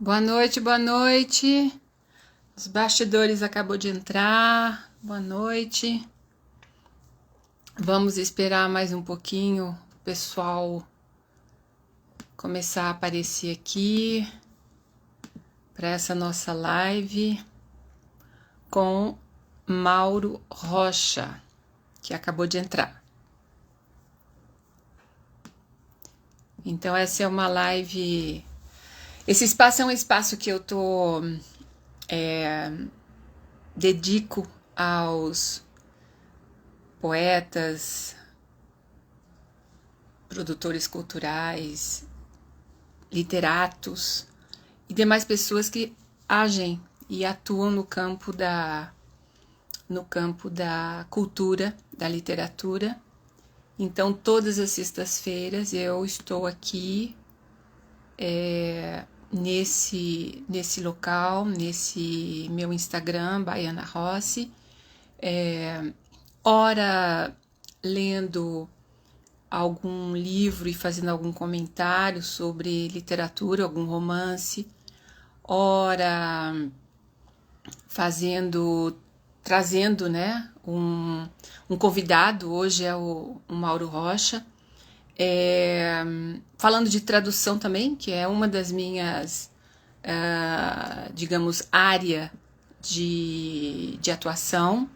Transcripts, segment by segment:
Boa noite, boa noite. Os bastidores acabou de entrar. Boa noite. Vamos esperar mais um pouquinho o pessoal começar a aparecer aqui para essa nossa live com Mauro Rocha, que acabou de entrar. Então essa é uma live. Esse espaço é um espaço que eu dedico aos poetas, produtores culturais, literatos e demais pessoas que agem e atuam no campo da cultura, da literatura. Então, todas as sextas-feiras eu estou aqui nesse local, nesse meu Instagram, Baiana Rossi, ora lendo algum livro e fazendo algum comentário sobre literatura, algum romance, ora trazendo, né, um convidado. Hoje é o Mauro Rocha, falando de tradução também, que é uma das minhas, digamos, área de atuação.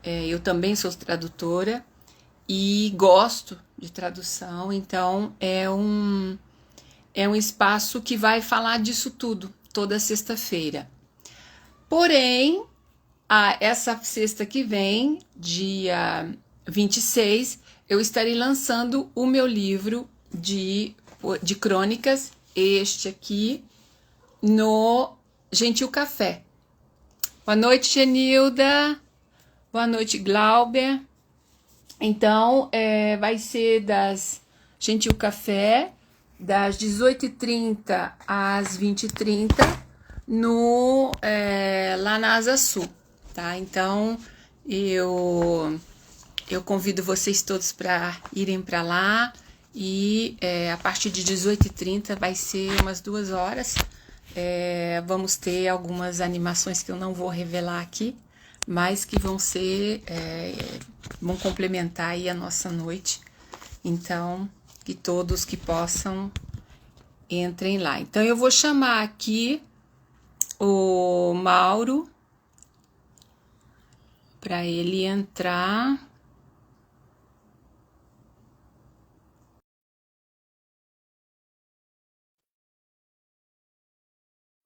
Eu também sou tradutora e gosto de tradução, então é um espaço que vai falar disso tudo, toda sexta-feira. Porém, essa sexta que vem, dia 26, eu estarei lançando o meu livro de crônicas, este aqui, no Gentil Café. Boa noite, Genilda. Boa noite, Glauber. Então, vai ser Gentil Café, das 18h30 às 20h30, lá na Asa Sul, tá? Então, eu convido vocês todos para irem para lá e a partir de 18h30 vai ser umas 2 horas. Vamos ter algumas animações que eu não vou revelar aqui, mas que vão complementar aí a nossa noite. Então, que todos que possam entrem lá. Então, eu vou chamar aqui o Mauro para ele entrar.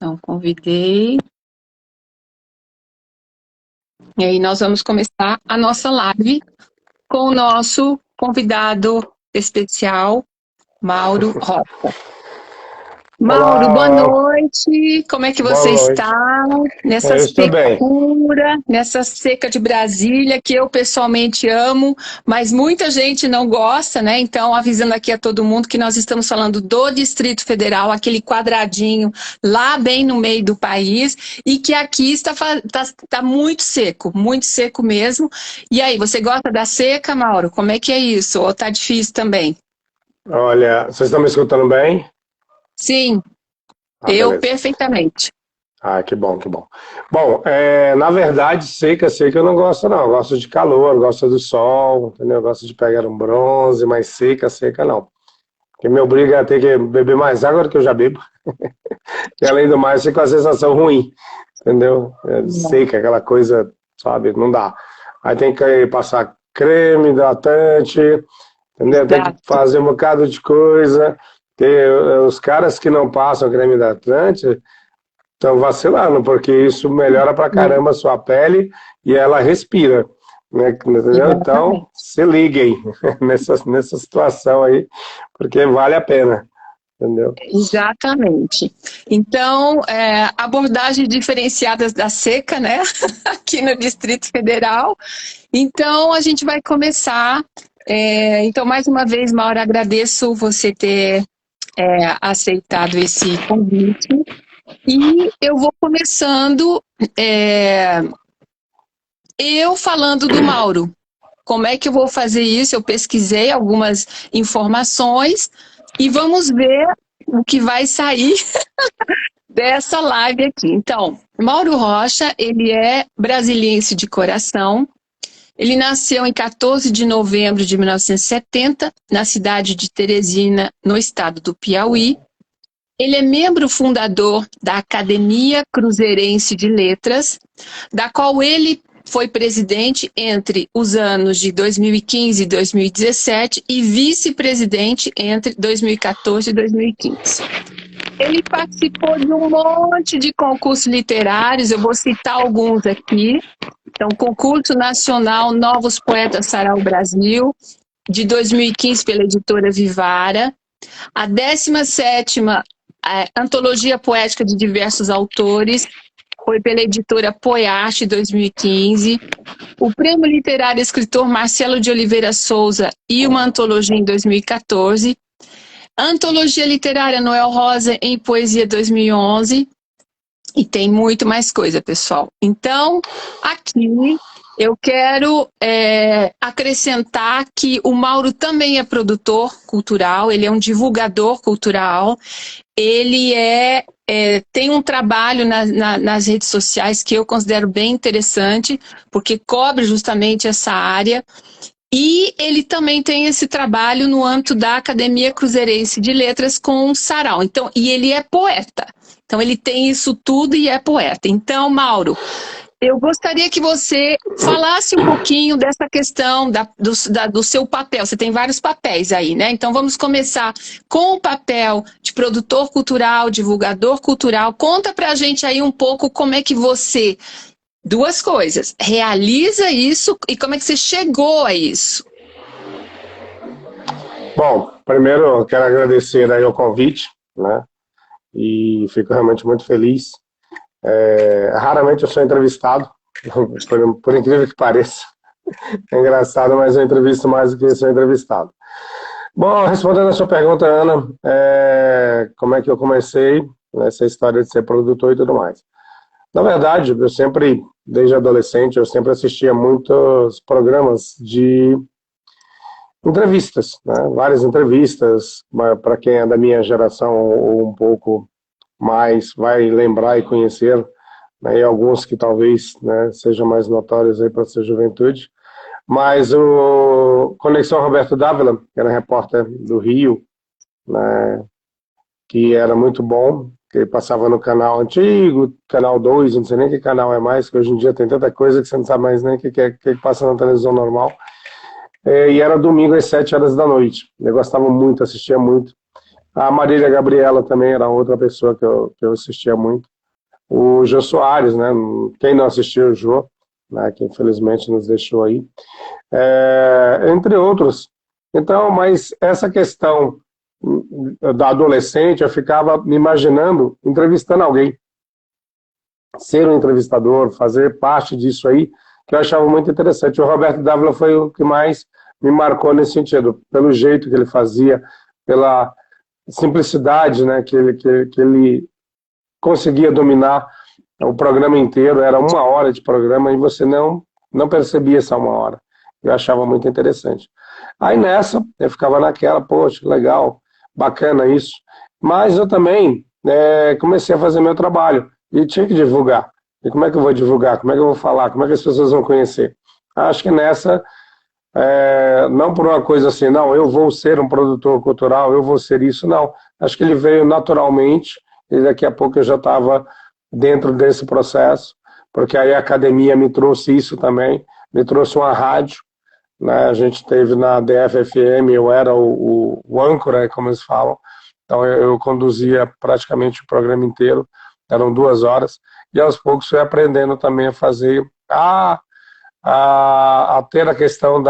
Então, convidei. E aí nós vamos começar a nossa live com o nosso convidado especial, Mauro Rocha. Mauro, boa Olá, noite. Como é que você boa noite. está nessa Eu estou bem. secura, nessa seca de Brasília, que eu pessoalmente amo, mas muita gente não gosta, né? Então, avisando aqui a todo mundo que nós estamos falando do Distrito Federal, aquele quadradinho lá bem no meio do país, e que aqui está muito seco mesmo. E aí, você gosta da seca, Mauro? Como é que é isso? Ou está difícil também? Olha, vocês estão me escutando bem? Sim, Ah, eu beleza. perfeitamente. Ah, que bom, que bom. Bom, na verdade, seca eu não gosto, não. Eu gosto de calor, gosto do sol, entendeu? Eu gosto de pegar um bronze, mas seca não. Porque me obriga a ter que beber mais água do que eu já bebo. E além do mais, fica com a sensação ruim, entendeu? Seca, aquela coisa, sabe? Não dá. Aí tem que passar creme hidratante, entendeu? Tem que Exato. fazer um bocado de coisa. Os caras que não passam creme hidratante estão vacilando, porque isso melhora pra caramba a sua pele e ela respira, né? Entendeu? Então, Exatamente. se liguem nessa situação aí, porque vale a pena, entendeu? Exatamente. Então, abordagens diferenciadas da seca, né? Aqui no Distrito Federal. Então, a gente vai começar. Então, mais uma vez, Maura, agradeço você ter aceitado esse convite. E eu vou começando eu falando do Mauro. Como é que eu vou fazer isso? Eu pesquisei algumas informações e vamos ver o que vai sair dessa live aqui. Então, Mauro Rocha, ele é brasiliense de coração. Ele nasceu em 14 de novembro de 1970, na cidade de Teresina, no estado do Piauí. Ele é membro fundador da Academia Cruzeirense de Letras, da qual ele foi presidente entre os anos de 2015 e 2017 e vice-presidente entre 2014 e 2015. Ele participou de um monte de concursos literários, eu vou citar alguns aqui. Então, Concurso Nacional Novos Poetas Sarau Brasil, de 2015 pela editora Vivara, a 17ª Antologia Poética de Diversos Autores, foi pela editora Poiarte, 2015, o Prêmio Literário Escritor Marcelo de Oliveira Souza e uma antologia em 2014, a Antologia Literária Noel Rosa em Poesia 2011, e tem muito mais coisa, pessoal. Então, aqui eu quero acrescentar que o Mauro também é produtor cultural, ele é um divulgador cultural, ele tem um trabalho nas redes sociais que eu considero bem interessante, porque cobre justamente essa área, e ele também tem esse trabalho no âmbito da Academia Cruzeirense de Letras com o Sarau. Então, e ele é poeta. Então, ele tem isso tudo e é poeta. Então, Mauro, eu gostaria que você falasse um pouquinho dessa questão do seu papel. Você tem vários papéis aí, né? Então, vamos começar com o papel de produtor cultural, divulgador cultural. Conta pra gente aí um pouco como é que você... Duas coisas, realiza isso e como é que você chegou a isso? Bom, primeiro eu quero agradecer aí o convite, né? E fico realmente muito feliz. Raramente eu sou entrevistado, por incrível que pareça. É engraçado, mas eu entrevisto mais do que sou entrevistado. Bom, respondendo a sua pergunta, Ana, como é que eu comecei nessa história de ser produtor e tudo mais? Na verdade, eu sempre, desde adolescente, eu sempre assistia muitos programas de entrevistas, né? Várias entrevistas, para quem é da minha geração ou um pouco mais vai lembrar e conhecer, né? E alguns que talvez, né, sejam mais notórios aí para essa juventude. Mas o Conexão Roberto Dávila, que era repórter do Rio, né, que era muito bom, que passava no canal antigo, canal 2, não sei nem que canal é mais, que hoje em dia tem tanta coisa que você não sabe mais nem o que passa na televisão normal. E era domingo às 7 horas da noite. Eu gostava muito, assistia muito. A Marília Gabriela também era outra pessoa que eu assistia muito. O Jô Soares, né? Quem não assistiu o Jô, né, que infelizmente nos deixou aí. Entre outros. Então, mas essa questão da adolescente, eu ficava me imaginando entrevistando alguém, ser um entrevistador, fazer parte disso aí, que eu achava muito interessante. O Roberto Dávila foi o que mais me marcou nesse sentido, pelo jeito que ele fazia, pela simplicidade, né, que ele conseguia dominar o programa inteiro. Era 1 hora de programa e você não percebia essa 1 hora. Eu achava muito interessante. Aí nessa, eu ficava naquela, poxa, legal, bacana isso. Mas eu também comecei a fazer meu trabalho e tinha que divulgar. E como é que eu vou divulgar? Como é que eu vou falar? Como é que as pessoas vão conhecer? Acho que nessa, não por uma coisa assim, não, eu vou ser um produtor cultural, eu vou ser isso, não. Acho que ele veio naturalmente e daqui a pouco eu já estava dentro desse processo, porque aí a academia me trouxe isso também, me trouxe uma rádio, né? A gente teve na DF-FM, eu era o âncora, como eles falam, então eu conduzia praticamente o programa inteiro, eram 2 horas, e aos poucos fui aprendendo também a fazer, a ter a questão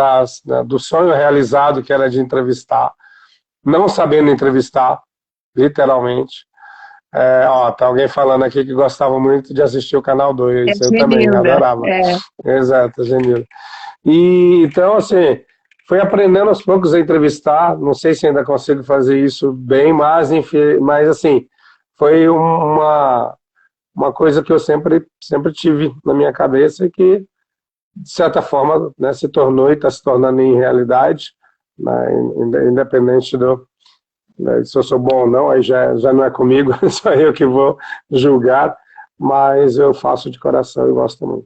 do sonho realizado, que era de entrevistar, não sabendo entrevistar, literalmente. Tá alguém falando aqui que gostava muito de assistir o Canal 2, eu também adorava. Exato, Genilda. E então, assim, fui aprendendo aos poucos a entrevistar, não sei se ainda consigo fazer isso bem, mas, enfim, mas assim, foi uma coisa que eu sempre tive na minha cabeça e que, de certa forma, né, se tornou e está se tornando em realidade, né, independente né, se eu sou bom ou não, aí já não é comigo, só eu que vou julgar, mas eu faço de coração e gosto muito.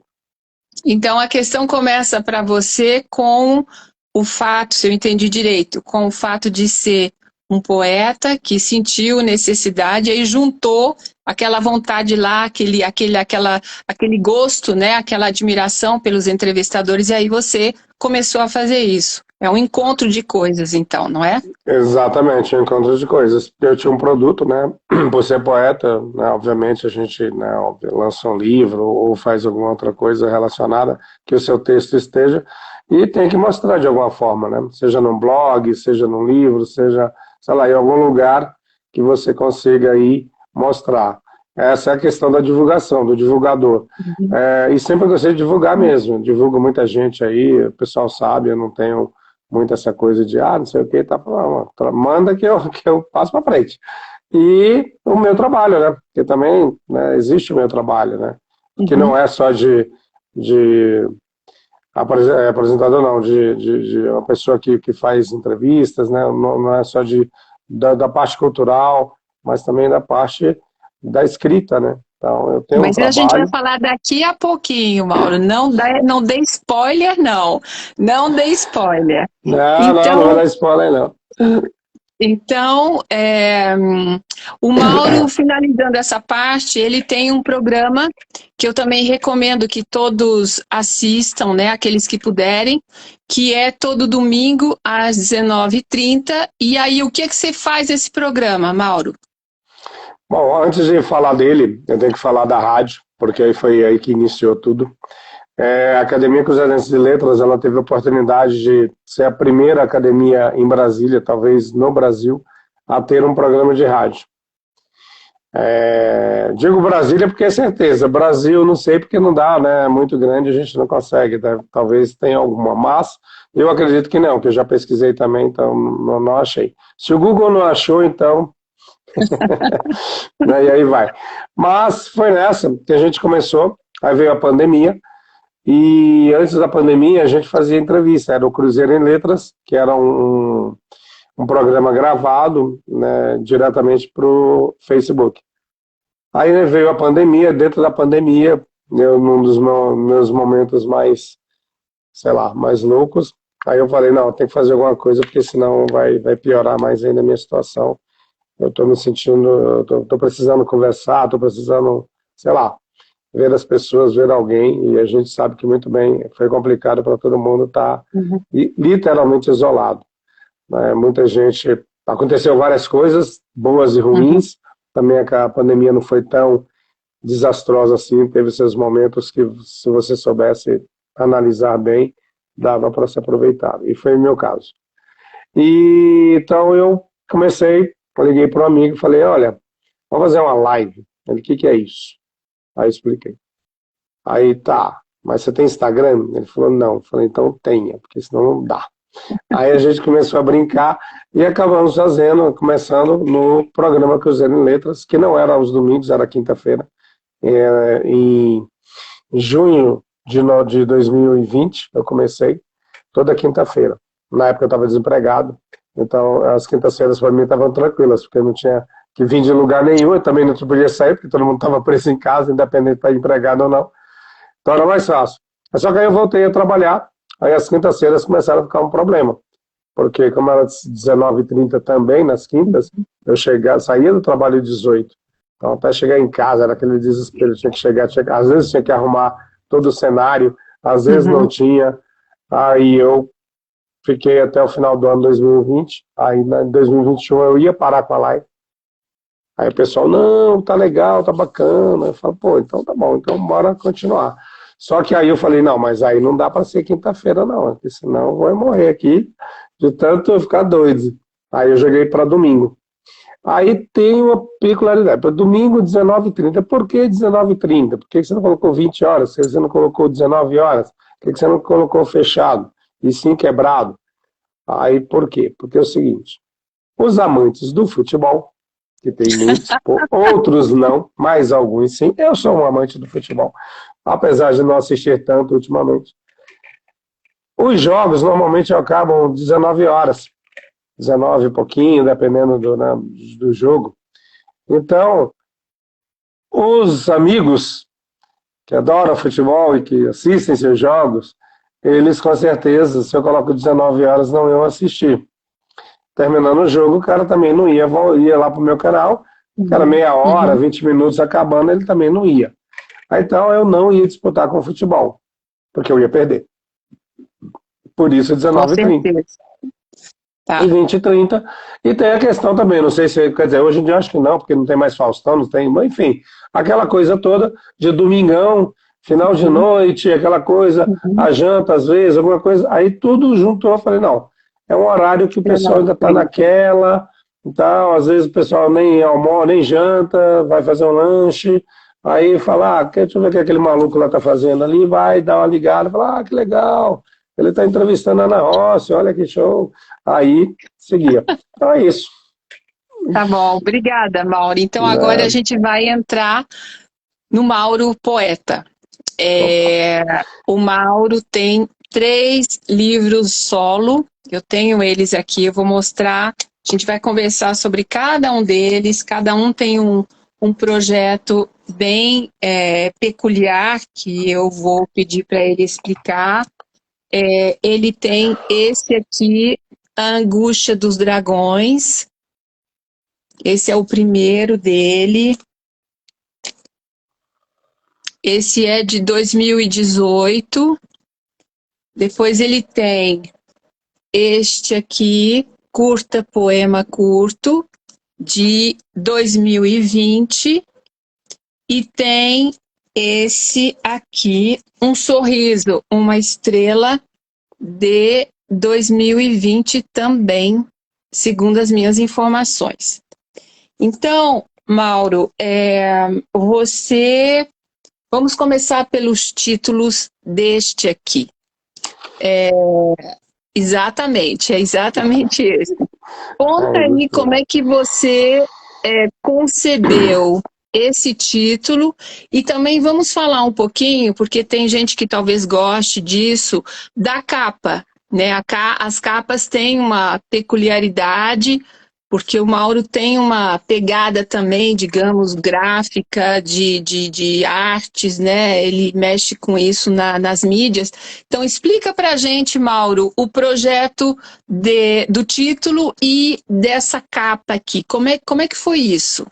Então a questão começa para você com o fato, se eu entendi direito, com o fato de ser um poeta que sentiu necessidade e juntou aquela vontade lá, aquele gosto, né, aquela admiração pelos entrevistadores, e aí você começou a fazer isso. É um encontro de coisas, então, não é? Exatamente, um encontro de coisas. Eu tinha um produto, né? Por ser poeta, né, obviamente a gente, né, lança um livro ou faz alguma outra coisa relacionada que o seu texto esteja e tem que mostrar de alguma forma, né? Seja num blog, seja num livro, seja, sei lá, em algum lugar que você consiga aí mostrar. Essa é a questão da divulgação, do divulgador. E sempre gostei de divulgar mesmo. Divulgo muita gente aí, o pessoal sabe, eu não tenho muito essa coisa de, não sei o que, tá, manda que eu passo para frente. E o meu trabalho, né? Porque também, né, existe o meu trabalho, né? Que não é só de apresentador, não, de uma pessoa que faz entrevistas, né? Não é só da parte cultural, mas também da parte da escrita, né? Então, eu tenho um Mas a gente vai trabalho. falar daqui a pouquinho, Mauro. Não dê spoiler, não. Não dê spoiler. Não vou dar spoiler, não. Então, o Mauro, finalizando essa parte, ele tem um programa que eu também recomendo que todos assistam, né, aqueles que puderem, que é todo domingo às 19h30. E aí, o que é que você faz nesse programa, Mauro? Bom, antes de falar dele, eu tenho que falar da rádio, porque aí foi aí que iniciou tudo. A Academia Cruzeirense de Letras, ela teve a oportunidade de ser a primeira academia em Brasília, talvez no Brasil, a ter um programa de rádio. Digo Brasília porque é certeza, Brasil não sei porque não dá, né? É muito grande, a gente não consegue, né? Talvez tenha alguma, mas eu acredito que não, que eu já pesquisei também, então não achei. Se o Google não achou, então... né? E aí vai. Mas foi nessa que a gente começou, aí veio a pandemia, e antes da pandemia a gente fazia entrevista, era o Cruzeiro em Letras, que era um programa gravado, né, diretamente para o Facebook. Aí veio a pandemia, dentro da pandemia, num dos meus momentos mais, sei lá, mais loucos, aí eu falei, não, tem que fazer alguma coisa, porque senão vai piorar mais ainda a minha situação. Eu estou me sentindo, estou precisando conversar, estou precisando, sei lá, ver as pessoas, ver alguém, e a gente sabe que muito bem foi complicado para todo mundo estar literalmente isolado. Né? Muita gente, aconteceu várias coisas, boas e ruins, também a pandemia não foi tão desastrosa assim, teve seus momentos que, se você soubesse analisar bem, dava para se aproveitar, e foi o meu caso. E então eu comecei, liguei para um amigo e falei, olha, vamos fazer uma live. Ele, o que é isso? Aí eu expliquei. Aí, tá, mas você tem Instagram? Ele falou, não. Eu falei, então tenha, porque senão não dá. Aí a gente começou a brincar e acabamos começando no programa Cruzeiro em Letras, que não era aos domingos, era quinta-feira, em junho de 2020, eu comecei toda quinta-feira. Na época eu estava desempregado, então as quintas-feiras para mim estavam tranquilas, porque eu não tinha que vir de lugar nenhum, eu também não podia sair, porque todo mundo estava preso em casa, independente de estar empregado ou não. Então era mais fácil. Só que aí eu voltei a trabalhar, aí as quintas-feiras começaram a ficar um problema, porque como era 19h30 também, nas quintas, eu saía do trabalho às 18h. Então até chegar em casa, era aquele desespero, tinha que chegar, às vezes tinha que arrumar todo o cenário, às vezes não tinha, aí eu fiquei até o final do ano 2020, aí em 2021 eu ia parar com a live. Aí o pessoal, não, tá legal, tá bacana. Eu falo, pô, então tá bom, então bora continuar. Só que aí eu falei, não, mas aí não dá para ser quinta-feira não, porque senão eu vou morrer aqui de tanto eu ficar doido. Aí eu joguei para domingo. Aí tem uma peculiaridade, para domingo 19h30. Por que 19h30? Por que você não colocou 20 horas? Por que você não colocou 19 horas? Por que você não colocou fechado? E sim quebrado? Aí por quê? Porque é o seguinte, os amantes do futebol, que tem muitos, outros não, mas alguns sim. Eu sou um amante do futebol, apesar de não assistir tanto ultimamente. Os jogos normalmente acabam 19 horas. 19 e pouquinho, dependendo né, do jogo. Então, os amigos que adoram futebol e que assistem seus jogos, eles com certeza, se eu coloco 19 horas, não iam assistir. Terminando o jogo, o cara também não ia lá pro meu canal, que era meia hora, 20 minutos acabando, ele também não ia. Então eu não ia disputar com o futebol, porque eu ia perder. Por isso 19h30. Tá. E 20h30. E tem a questão também, não sei se, quer dizer, hoje em dia eu acho que não, porque não tem mais Faustão, não tem, mas enfim, aquela coisa toda de domingão, final de noite, aquela coisa, a janta às vezes, alguma coisa, aí tudo junto, eu falei, não, é um horário que o pessoal ainda está naquela, então, às vezes o pessoal nem almoça, nem janta, vai fazer um lanche, aí fala, deixa eu ver o que aquele maluco lá está fazendo ali, vai dar uma ligada, fala, que legal, ele está entrevistando a Ana Rossi, olha que show. Aí, seguia. Então é isso. Tá bom, obrigada, Mauro. Então agora a gente vai entrar no Mauro Poeta. O Mauro tem 3 livros solo, eu tenho eles aqui, eu vou mostrar, a gente vai conversar sobre cada um deles, cada um tem um projeto bem peculiar, que eu vou pedir para ele explicar. Ele tem esse aqui, A Angústia dos Dragões, esse é o primeiro dele. Esse é de 2018. Depois ele tem este aqui, Curta Poema Curto, de 2020. E tem esse aqui, Um Sorriso, Uma Estrela, de 2020 também, segundo as minhas informações. Então, Mauro, vamos começar pelos títulos deste aqui. Exatamente esse. Conta aí como é que você concebeu esse título, e também vamos falar um pouquinho, porque tem gente que talvez goste disso, da capa, né? As capas têm uma peculiaridade, porque o Mauro tem uma pegada também, digamos, gráfica, de artes, né? Ele mexe com isso nas mídias. Então, explica pra gente, Mauro, o projeto do título e dessa capa aqui. Como é que foi isso?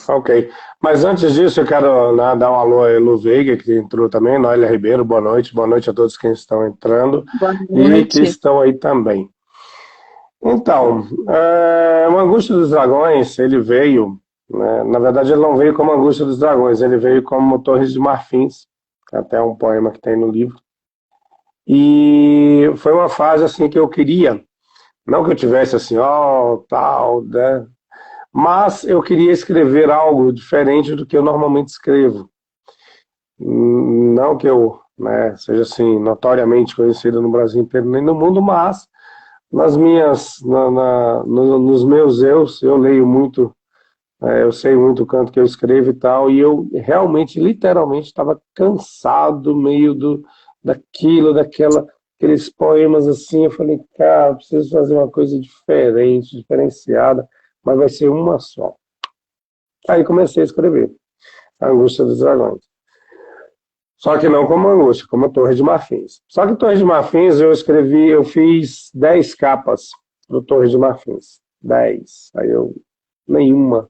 Ok. Mas antes disso, eu quero dar um alô a Elu Veiga, que entrou também, Noélia Ribeiro, boa noite a todos que estão entrando e que estão aí também. Então, o Angústia dos Dragões, ele veio, né, na verdade ele não veio como Angústia dos Dragões, ele veio como Torres de Marfins, que é até um poema que tem no livro. E foi uma fase assim que eu queria, não que eu tivesse assim, tal, né, mas eu queria escrever algo diferente do que eu normalmente escrevo. Não que eu seja assim notoriamente conhecido no Brasil inteiro nem no mundo, mas nos meus eu leio muito, eu sei muito o canto que eu escrevo e tal, e eu realmente, literalmente, estava cansado meio daqueles poemas assim. Eu falei, cara, eu preciso fazer uma coisa diferente, diferenciada, mas vai ser uma só. Aí comecei a escrever A Angústia dos Dragões. Só que não como Angústia, como Torre de Marfins. Só que Torre de Marfins eu fiz 10 capas do Torre de Marfins. 10. Aí nenhuma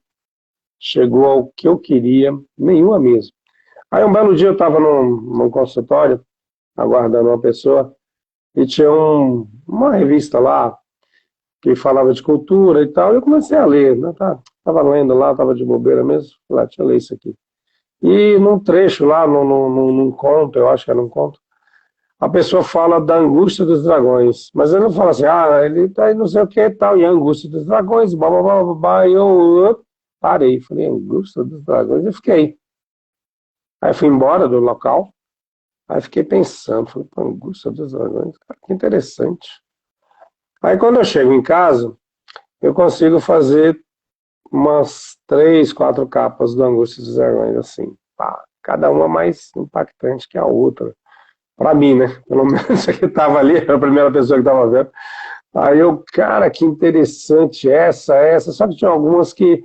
chegou ao que eu queria, nenhuma mesmo. Aí um belo dia eu estava num consultório, aguardando uma pessoa, e tinha uma revista lá, que falava de cultura e tal, e eu comecei a ler, né? Tava lendo lá, tava de bobeira mesmo, falei, deixa eu ler isso aqui. E num trecho lá, num conto, eu acho que era um conto, a pessoa fala da angústia dos dragões, mas ele não fala assim, ele tá aí não sei o que e tal, e a angústia dos dragões, blá, blá, blá, blá, blá, e eu parei, falei, angústia dos dragões, eu fiquei. Aí fui embora do local, aí fiquei pensando, falei, angústia dos dragões, cara, que interessante. Aí quando eu chego em casa, eu consigo fazer umas 3, 4 capas do Angústia dos Dragões, assim, pá, cada uma mais impactante que a outra. Para mim, né? Pelo menos a que estava ali, era a primeira pessoa que estava vendo. Aí eu, cara, que interessante essa. Só que tinha algumas que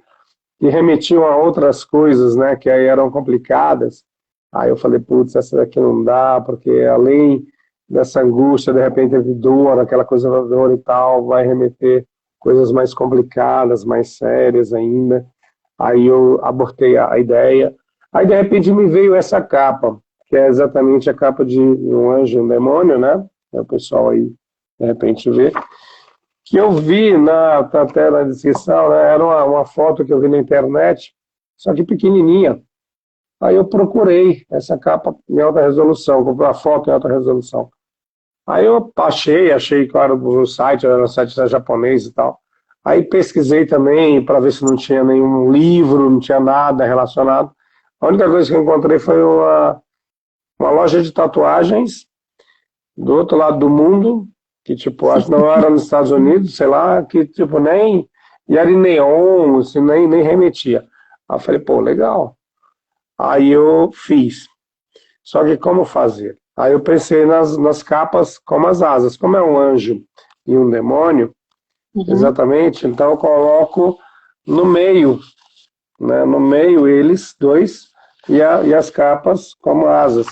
remetiam a outras coisas, né, que aí eram complicadas. Aí eu falei, putz, essa daqui não dá, porque além dessa angústia, de repente teve dor, aquela coisa da dor e tal, vai remeter coisas mais complicadas, mais sérias ainda. Aí eu abortei a ideia. Aí de repente me veio essa capa, que é exatamente a capa de um anjo e um demônio, né? O pessoal aí de repente vê. Que eu vi tá até na descrição, né? Era uma foto que eu vi na internet, só que pequenininha. Aí eu procurei essa capa em alta resolução, comprei a foto em alta resolução. Aí eu achei, claro, no site, era um site japonês e tal. Aí pesquisei também para ver se não tinha nenhum livro, não tinha nada relacionado. A única coisa que eu encontrei foi uma loja de tatuagens do outro lado do mundo, que tipo, acho que não era nos Estados Unidos, sei lá, que tipo, nem. E era em neon, assim, nem remetia. Aí eu falei, pô, legal. Aí eu fiz. Só que como fazer? Aí eu pensei nas capas como as asas. Como é um anjo e um demônio, exatamente, então eu coloco no meio, né? No meio eles dois e as capas como asas.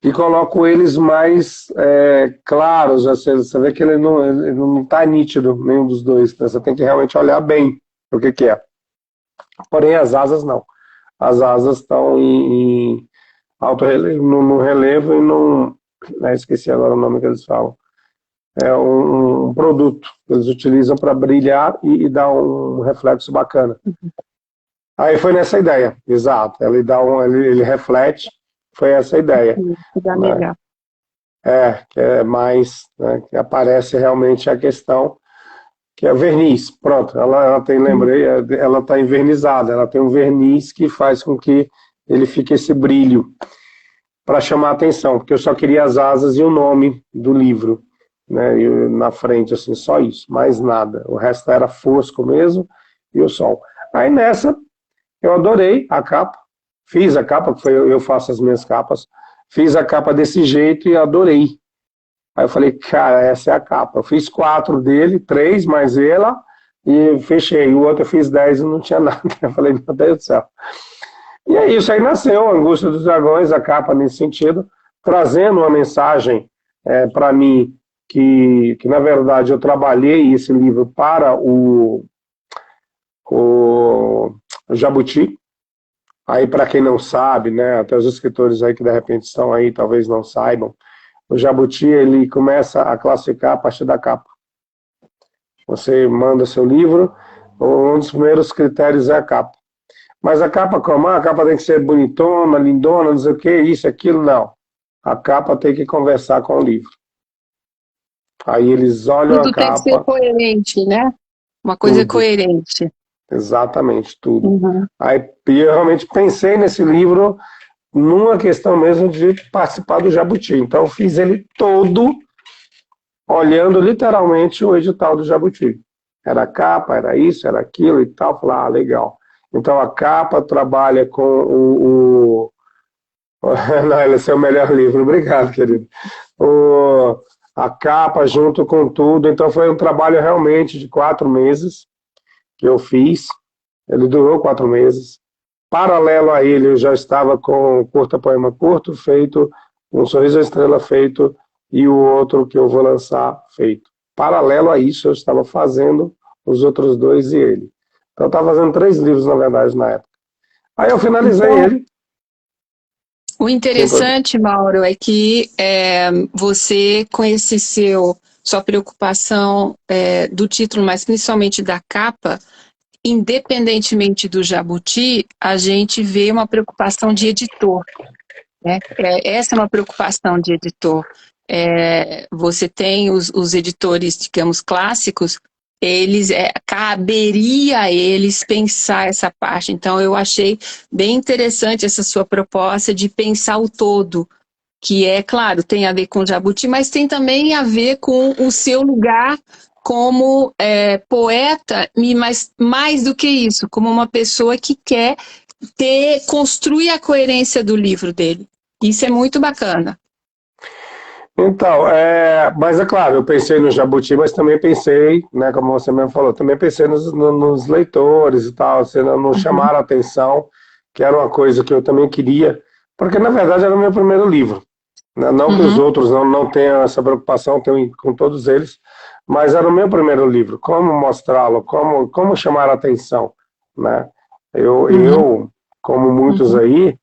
E coloco eles mais claros, você vê que ele não está nítido, nenhum dos dois, né? Você tem que realmente olhar bem o que é. Porém, as asas não. As asas estão em alto relevo, no relevo e não. Esqueci agora o nome que eles falam. É um produto que eles utilizam para brilhar e dar um reflexo bacana. Aí foi nessa ideia, exato. Ele reflete, foi essa ideia. Né? Legal. Que é mais, né, que aparece realmente a questão, que é o verniz. Pronto, ela tem, lembrei, ela está envernizada, ela tem um verniz que faz com que ele fique esse brilho para chamar a atenção, porque eu só queria as asas e o nome do livro, né, na frente, assim, só isso, mais nada. O resto era fosco mesmo e o sol. Aí nessa, eu adorei a capa, fiz a capa, que eu faço as minhas capas, fiz a capa desse jeito e adorei. Aí eu falei, cara, essa é a capa. Eu fiz 4 dele, 3 mais ela, e fechei. O outro eu fiz 10 e não tinha nada. Eu falei, meu Deus do céu. E é isso, aí nasceu a Angústia dos Dragões, a capa nesse sentido, trazendo uma mensagem para mim, que na verdade eu trabalhei esse livro para o Jabuti. Aí, para quem não sabe, né, até os escritores aí que de repente estão aí, talvez não saibam, o Jabuti, ele começa a classificar a partir da capa. Você manda seu livro, um dos primeiros critérios é a capa. Mas a capa como? A capa tem que ser bonitona, lindona, não sei o que, isso, aquilo, não. A capa tem que conversar com o livro. Aí eles olham Tudo a tem que ser capa... coerente, né? Uma coisa coerente. Exatamente, tudo. Aí eu realmente pensei nesse livro numa questão mesmo de participar do Jabuti. Então eu fiz ele todo olhando literalmente o edital do Jabuti. Era a capa, era isso, era aquilo e tal. Falei, legal. Então a capa trabalha com Não, esse é o melhor livro. Obrigado, querido. A capa junto com tudo. Então foi um trabalho realmente de 4 meses que eu fiz. Ele durou 4 meses. Paralelo a ele, eu já estava com o Curta Poema Curto feito, Um Sorriso à Estrela feito e o outro que eu vou lançar feito. Paralelo a isso, eu estava fazendo os outros 2 e ele. Então eu estava fazendo 3 livros, na verdade, na época. Aí eu finalizei ele. O interessante, Mauro, é que você, com sua preocupação do título, mas principalmente da capa, independentemente do Jabuti, a gente vê uma preocupação de editor. Né? Essa é uma preocupação de editor. Você tem os editores, digamos, clássicos, caberia a eles pensar essa parte. Então, eu achei bem interessante essa sua proposta de pensar o todo, que claro, tem a ver com o Jabuti, mas tem também a ver com o seu lugar como poeta, mas mais do que isso, como uma pessoa que quer construir a coerência do livro dele. Isso é muito bacana. Então, mas é claro, eu pensei no Jabuti, mas também pensei, né, como você mesmo falou, também pensei nos leitores e tal, se não Uhum, chamaram a atenção, que era uma coisa que eu também queria, porque na verdade era o meu primeiro livro, né? Não que os uhum, outros não tenham essa preocupação, tenho com todos eles, mas era o meu primeiro livro, como mostrá-lo, como chamar a atenção, né? uhum, Eu como muitos uhum. aí,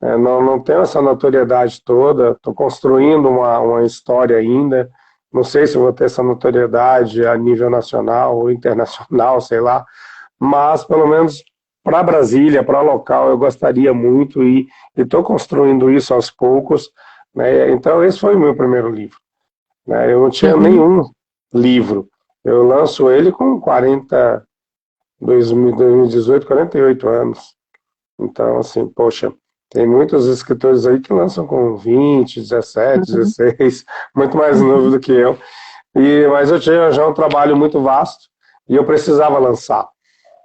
não tenho essa notoriedade toda, estou construindo uma história ainda. Não sei se vou ter essa notoriedade a nível nacional ou internacional, sei lá, mas pelo menos para Brasília, para local, eu gostaria muito e estou construindo isso aos poucos. Né? Então, esse foi o meu primeiro livro. Né? Eu não tinha Uhum. nenhum livro. Eu lanço ele com 2018, 48 anos. Então, assim, poxa, tem muitos escritores aí que lançam com 20, 17, Uhum. 16, muito mais novo Uhum. do que eu. Mas eu tinha já um trabalho muito vasto e eu precisava lançar.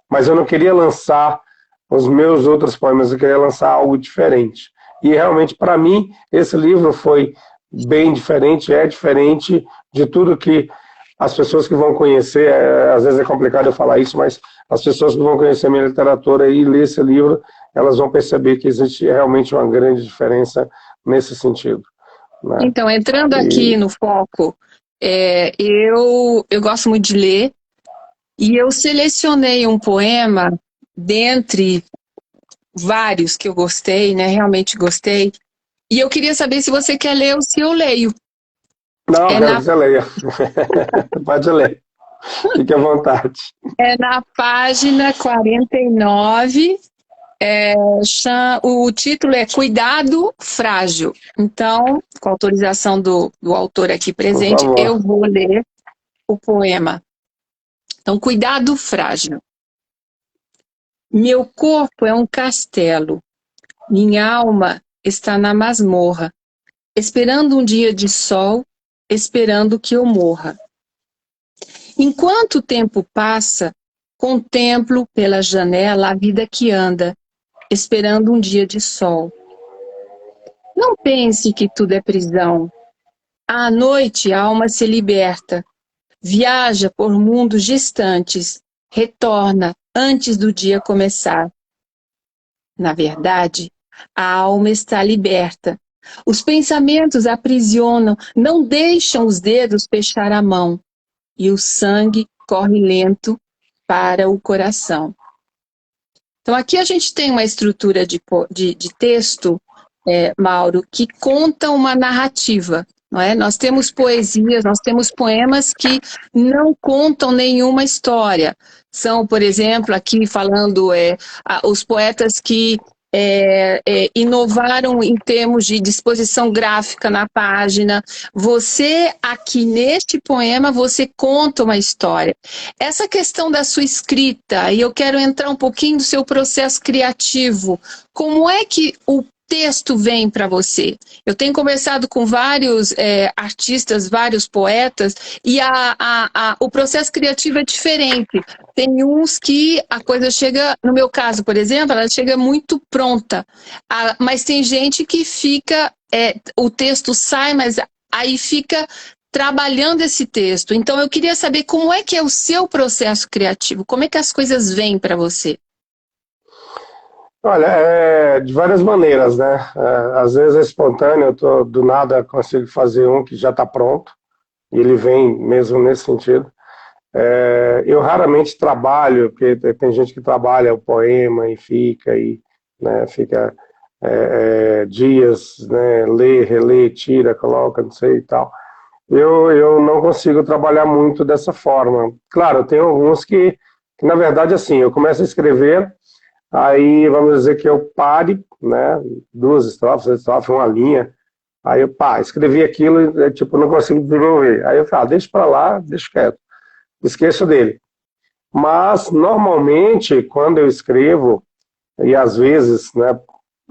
Mas eu não queria lançar os meus outros poemas, eu queria lançar algo diferente. E realmente, para mim, esse livro foi bem diferente, é diferente de tudo que as pessoas que vão conhecer, às vezes é complicado eu falar isso, mas as pessoas que vão conhecer minha literatura e ler esse livro, elas vão perceber que existe realmente uma grande diferença nesse sentido. Né? Então, entrando aqui E, no foco, eu gosto muito de ler e eu selecionei um poema dentre vários que eu gostei, né? Realmente gostei. E eu queria saber se você quer ler ou se eu leio. não, É quero na, que você leia. Pode ler, fique à vontade. é na página 49. O título é Cuidado Frágil. Então, com a autorização do autor aqui Por presente, eu favor. vou ler o poema. Então, Cuidado Frágil. Meu corpo é um castelo, minha alma está na masmorra, esperando um dia de sol, esperando que eu morra. Enquanto o tempo passa, contemplo pela janela a vida que anda, esperando um dia de sol. Não pense que tudo é prisão. À noite a alma se liberta, viaja por mundos distantes, retorna antes do dia começar. Na verdade, a alma está liberta. Os pensamentos aprisionam, não deixam os dedos fechar a mão, e o sangue corre lento para o coração. Então, aqui a gente tem uma estrutura de texto, Mauro, que conta uma narrativa. Não é? Nós temos poesias, nós temos poemas que não contam nenhuma história. São, por exemplo, aqui falando os poetas que inovaram em termos de disposição gráfica na página. Você, aqui neste poema, você conta uma história. Essa questão da sua escrita, e eu quero entrar um pouquinho do seu processo criativo. Como é que o texto vem para você? Eu tenho conversado com vários artistas, vários poetas, e o processo criativo é diferente. Tem uns que a coisa chega, no meu caso, por exemplo, ela chega muito pronta. Mas tem gente que fica, o texto sai, mas aí fica trabalhando esse texto. Então, eu queria saber como é que é o seu processo criativo, como é que as coisas vêm para você? Olha, de várias maneiras, né? Às vezes é espontâneo, do nada consigo fazer um que já está pronto, e ele vem mesmo nesse sentido. Eu raramente trabalho, porque tem gente que trabalha o poema e né, fica dias, né, lê, relê, tira, coloca, não sei e tal. Eu não consigo trabalhar muito dessa forma. Claro, tem alguns que, na verdade, assim, eu começo a escrever. Aí vamos dizer que eu pare, né? Duas estrofes, uma linha. Aí eu, escrevi aquilo e tipo, não consigo desenvolver. Aí eu falo, deixa para lá, deixa quieto. Esqueço dele. Mas, normalmente, quando eu escrevo, e às vezes, né,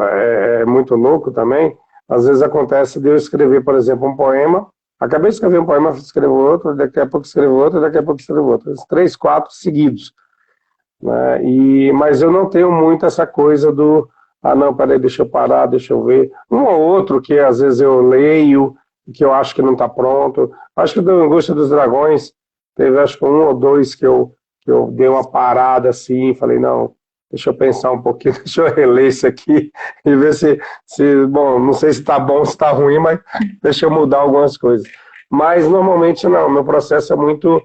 é muito louco também, às vezes acontece de eu escrever, por exemplo, um poema, acabei de escrever um poema, escrevo outro, daqui a pouco escrevo outro, daqui a pouco escrevo outro. 3, 4 seguidos. Né? Mas eu não tenho muito essa coisa do, não, peraí, deixa eu parar, deixa eu ver. Um ou outro que às vezes eu leio que eu acho que não está pronto. Acho que do Angústia dos Dragões, teve acho que um ou dois que eu dei uma parada assim, falei, não, deixa eu pensar um pouquinho, deixa eu reler isso aqui e ver bom, não sei se está bom, se está ruim, mas deixa eu mudar algumas coisas. Mas normalmente não, meu processo muito,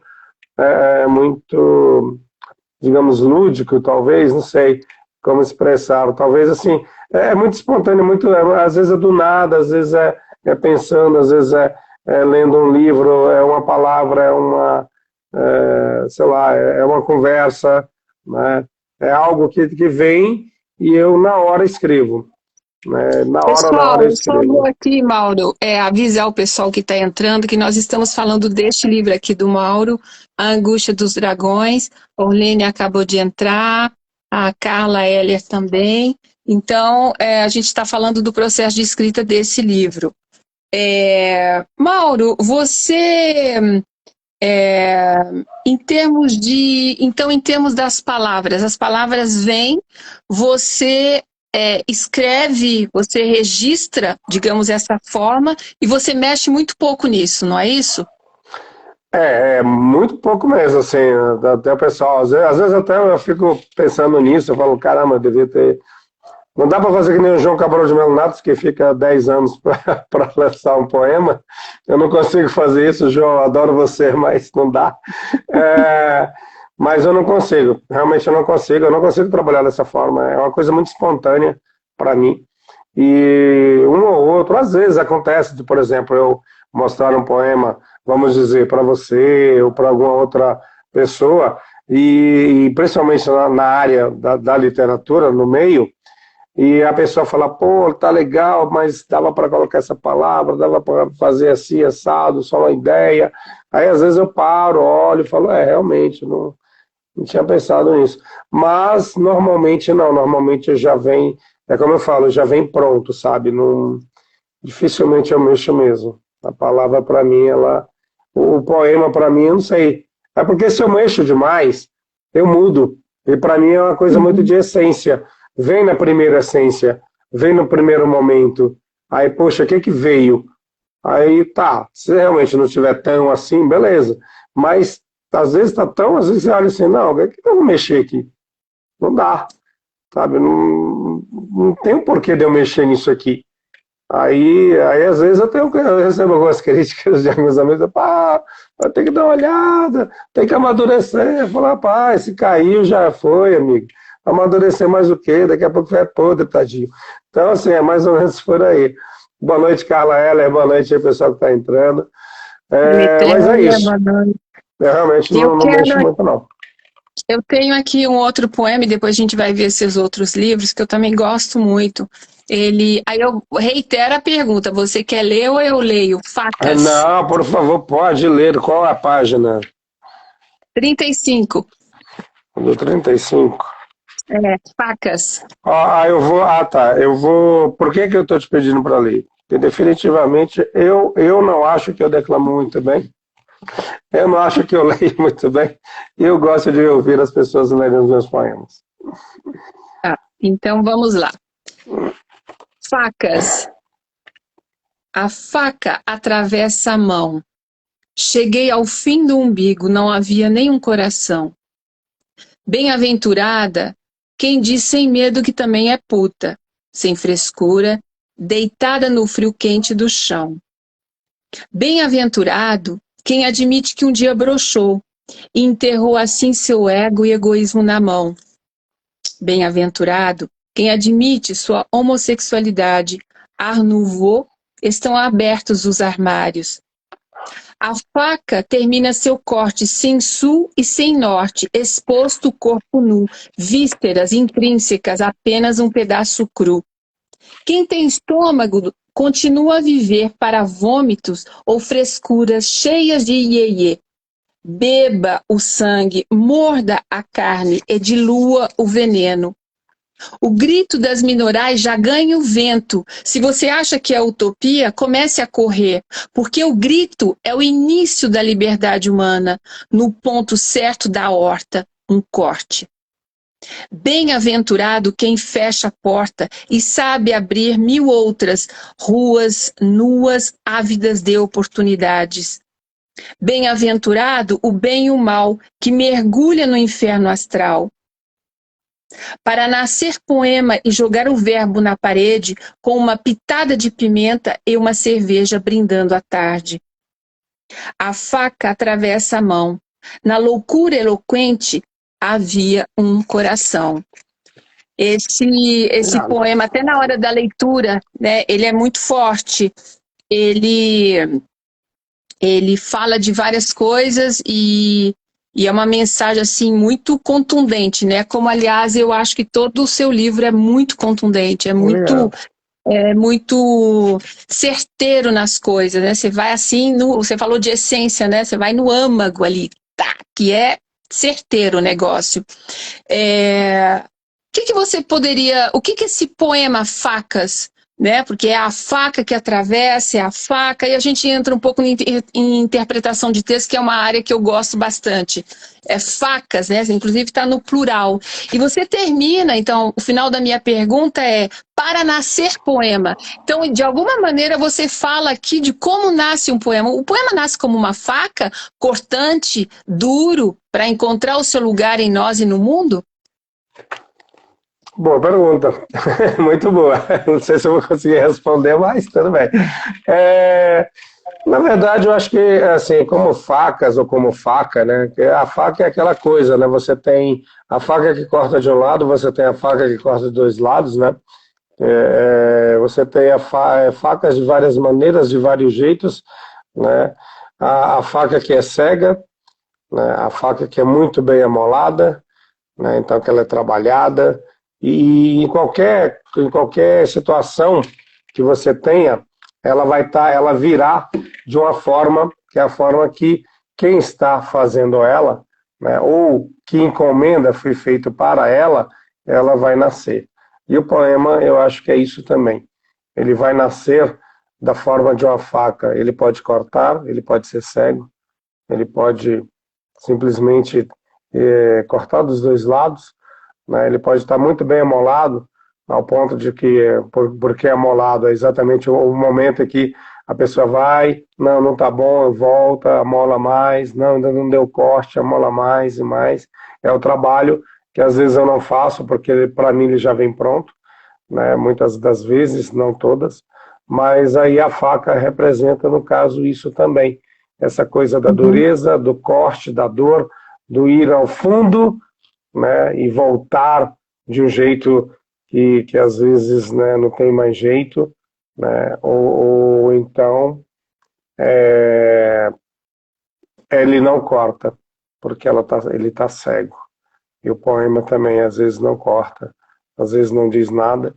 digamos, lúdico, talvez, não sei como expressar, talvez assim, é muito espontâneo, às vezes é do nada, às vezes é pensando, às vezes é lendo um livro, é uma palavra, sei lá, é uma conversa, né? É algo que vem e eu na hora escrevo, né? Na hora Pessoal, eu eu só vou escrevo. aqui, Mauro, avisar o pessoal que está entrando que nós estamos falando deste livro aqui do Mauro, A Angústia dos Dragões. A Orlene acabou de entrar, a Carla Heller também. Então, a gente está falando do processo de escrita desse livro. Mauro, você, em termos das palavras, as palavras vêm, você escreve, você registra, digamos, essa forma, e você mexe muito pouco nisso, não é isso? É muito pouco mesmo, assim, até o pessoal, às vezes até eu fico pensando nisso, eu falo, caramba, eu devia ter. Não dá para fazer que nem o João Cabral de Melo Neto, que fica 10 anos para lançar um poema. Eu não consigo fazer isso, João, adoro você, mas não dá. Mas eu não consigo, realmente eu não consigo trabalhar dessa forma. É uma coisa muito espontânea para mim. E um ou outro, às vezes acontece, de, por exemplo, eu mostrar um poema, vamos dizer, para você ou para alguma outra pessoa, e principalmente na área da literatura, no meio, e a pessoa fala, pô, tá legal, mas dava para colocar essa palavra, dava para fazer assim, assado, só uma ideia. Aí às vezes eu paro, olho e falo, realmente, não tinha pensado nisso. Mas normalmente não, normalmente já vem, é como eu falo, já vem pronto, sabe? Não, dificilmente eu mexo mesmo. A palavra para mim, o poema para mim, eu não sei. É porque se eu mexo demais, eu mudo. E para mim é uma coisa muito de essência. Vem na primeira essência, vem no primeiro momento. Aí, poxa, o que que veio? Aí tá, se realmente não estiver tão assim, beleza. Mas às vezes tá tão, às vezes você olha assim, não, o que eu vou mexer aqui? Não dá, sabe? Não tem um porquê de eu mexer nisso aqui. Aí às vezes eu recebo algumas críticas de alguns amigos, pá, vai ter que dar uma olhada, tem que amadurecer. Eu falo, rapaz, se caiu já foi, amigo. Amadurecer mais o quê? Daqui a pouco vai podre, tadinho. Então, assim, é mais ou menos por aí. Boa noite, Carla Heller, boa noite aí, pessoal que está entrando. Mas é isso. Eu realmente não mexo muito, não. Eu tenho aqui um outro poema, e depois a gente vai ver esses outros livros, que eu também gosto muito. Aí eu reitero a pergunta, você quer ler ou eu leio? Facas. Não, por favor, pode ler. Qual a página? 35. Do 35. Facas. Eu vou. Por que eu estou te pedindo para ler? Porque definitivamente eu não acho que eu declamo muito bem. Eu não acho que eu leio muito bem. E eu gosto de ouvir as pessoas lerem os meus poemas. Tá, então vamos lá. Facas. A faca atravessa a mão. Cheguei ao fim do umbigo, não havia nenhum coração. Bem-aventurada quem diz sem medo que também é puta, sem frescura, deitada no frio quente do chão. Bem-aventurado quem admite que um dia broxou e enterrou assim seu ego e egoísmo na mão. Bem-aventurado quem admite sua homossexualidade. Art Nouveau, estão abertos os armários. A faca termina seu corte sem sul e sem norte, exposto o corpo nu, vísceras intrínsecas, apenas um pedaço cru. Quem tem estômago continua a viver para vômitos ou frescuras cheias de iê-iê. Beba o sangue, morda a carne e dilua o veneno. O grito das minorais já ganha o vento. Se você acha que é utopia, comece a correr, porque o grito é o início da liberdade humana, no ponto certo da horta, um corte. Bem-aventurado quem fecha a porta e sabe abrir 1000 outras ruas nuas, ávidas de oportunidades. Bem-aventurado o bem e o mal que mergulha no inferno astral. Para nascer poema e jogar o verbo na parede com uma pitada de pimenta e uma cerveja brindando a tarde. A faca atravessa a mão. Na loucura eloquente havia um coração. Esse poema, até na hora da leitura, né, ele é muito forte. Ele fala de várias coisas e é uma mensagem assim muito contundente, né? Como, aliás, eu acho que todo o seu livro é muito contundente, é muito certeiro nas coisas, né? Você vai assim, você falou de essência, né? Você vai no âmago ali, tá? Que é certeiro o negócio. O que esse poema Facas, né? Porque é a faca que atravessa, é a faca, e a gente entra um pouco em interpretação de texto, que é uma área que eu gosto bastante. É facas, né? Inclusive está no plural. E você termina, então, o final da minha pergunta é para nascer poema. Então, de alguma maneira, você fala aqui de como nasce um poema. O poema nasce como uma faca, cortante, duro, para encontrar o seu lugar em nós e no mundo? Boa pergunta, muito boa. Não sei se eu vou conseguir responder, mas tudo bem. Na verdade, eu acho que, assim, como facas ou como faca, né? A faca é aquela coisa, né? Você tem a faca que corta de um lado, você tem a faca que corta de dois lados, né? Você tem facas de várias maneiras, de vários jeitos, né? A faca que é cega, né? A faca que é muito bem amolada, né? Então que ela é trabalhada. E em qualquer situação que você tenha, ela virá de uma forma que é a forma que quem está fazendo ela, né, ou que encomenda foi feito para ela vai nascer. E o poema, eu acho que é isso também. Ele vai nascer da forma de uma faca. Ele pode cortar, ele pode ser cego, ele pode simplesmente cortar dos dois lados, né? Ele pode estar muito bem amolado, ao ponto de que, porque é amolado, é exatamente o momento em que a pessoa vai, não está bom, volta, amola mais, não, ainda não deu corte, amola mais e mais. É o trabalho que às vezes eu não faço, porque para mim ele já vem pronto, né? Muitas das vezes, não todas, mas aí a faca representa, no caso, isso também. Essa coisa da dureza, do corte, da dor, do ir ao fundo, né, e voltar de um jeito que às vezes, né, não tem mais jeito, né, ou então ele não corta, porque ele está cego. E o poema também às vezes não corta, às vezes não diz nada,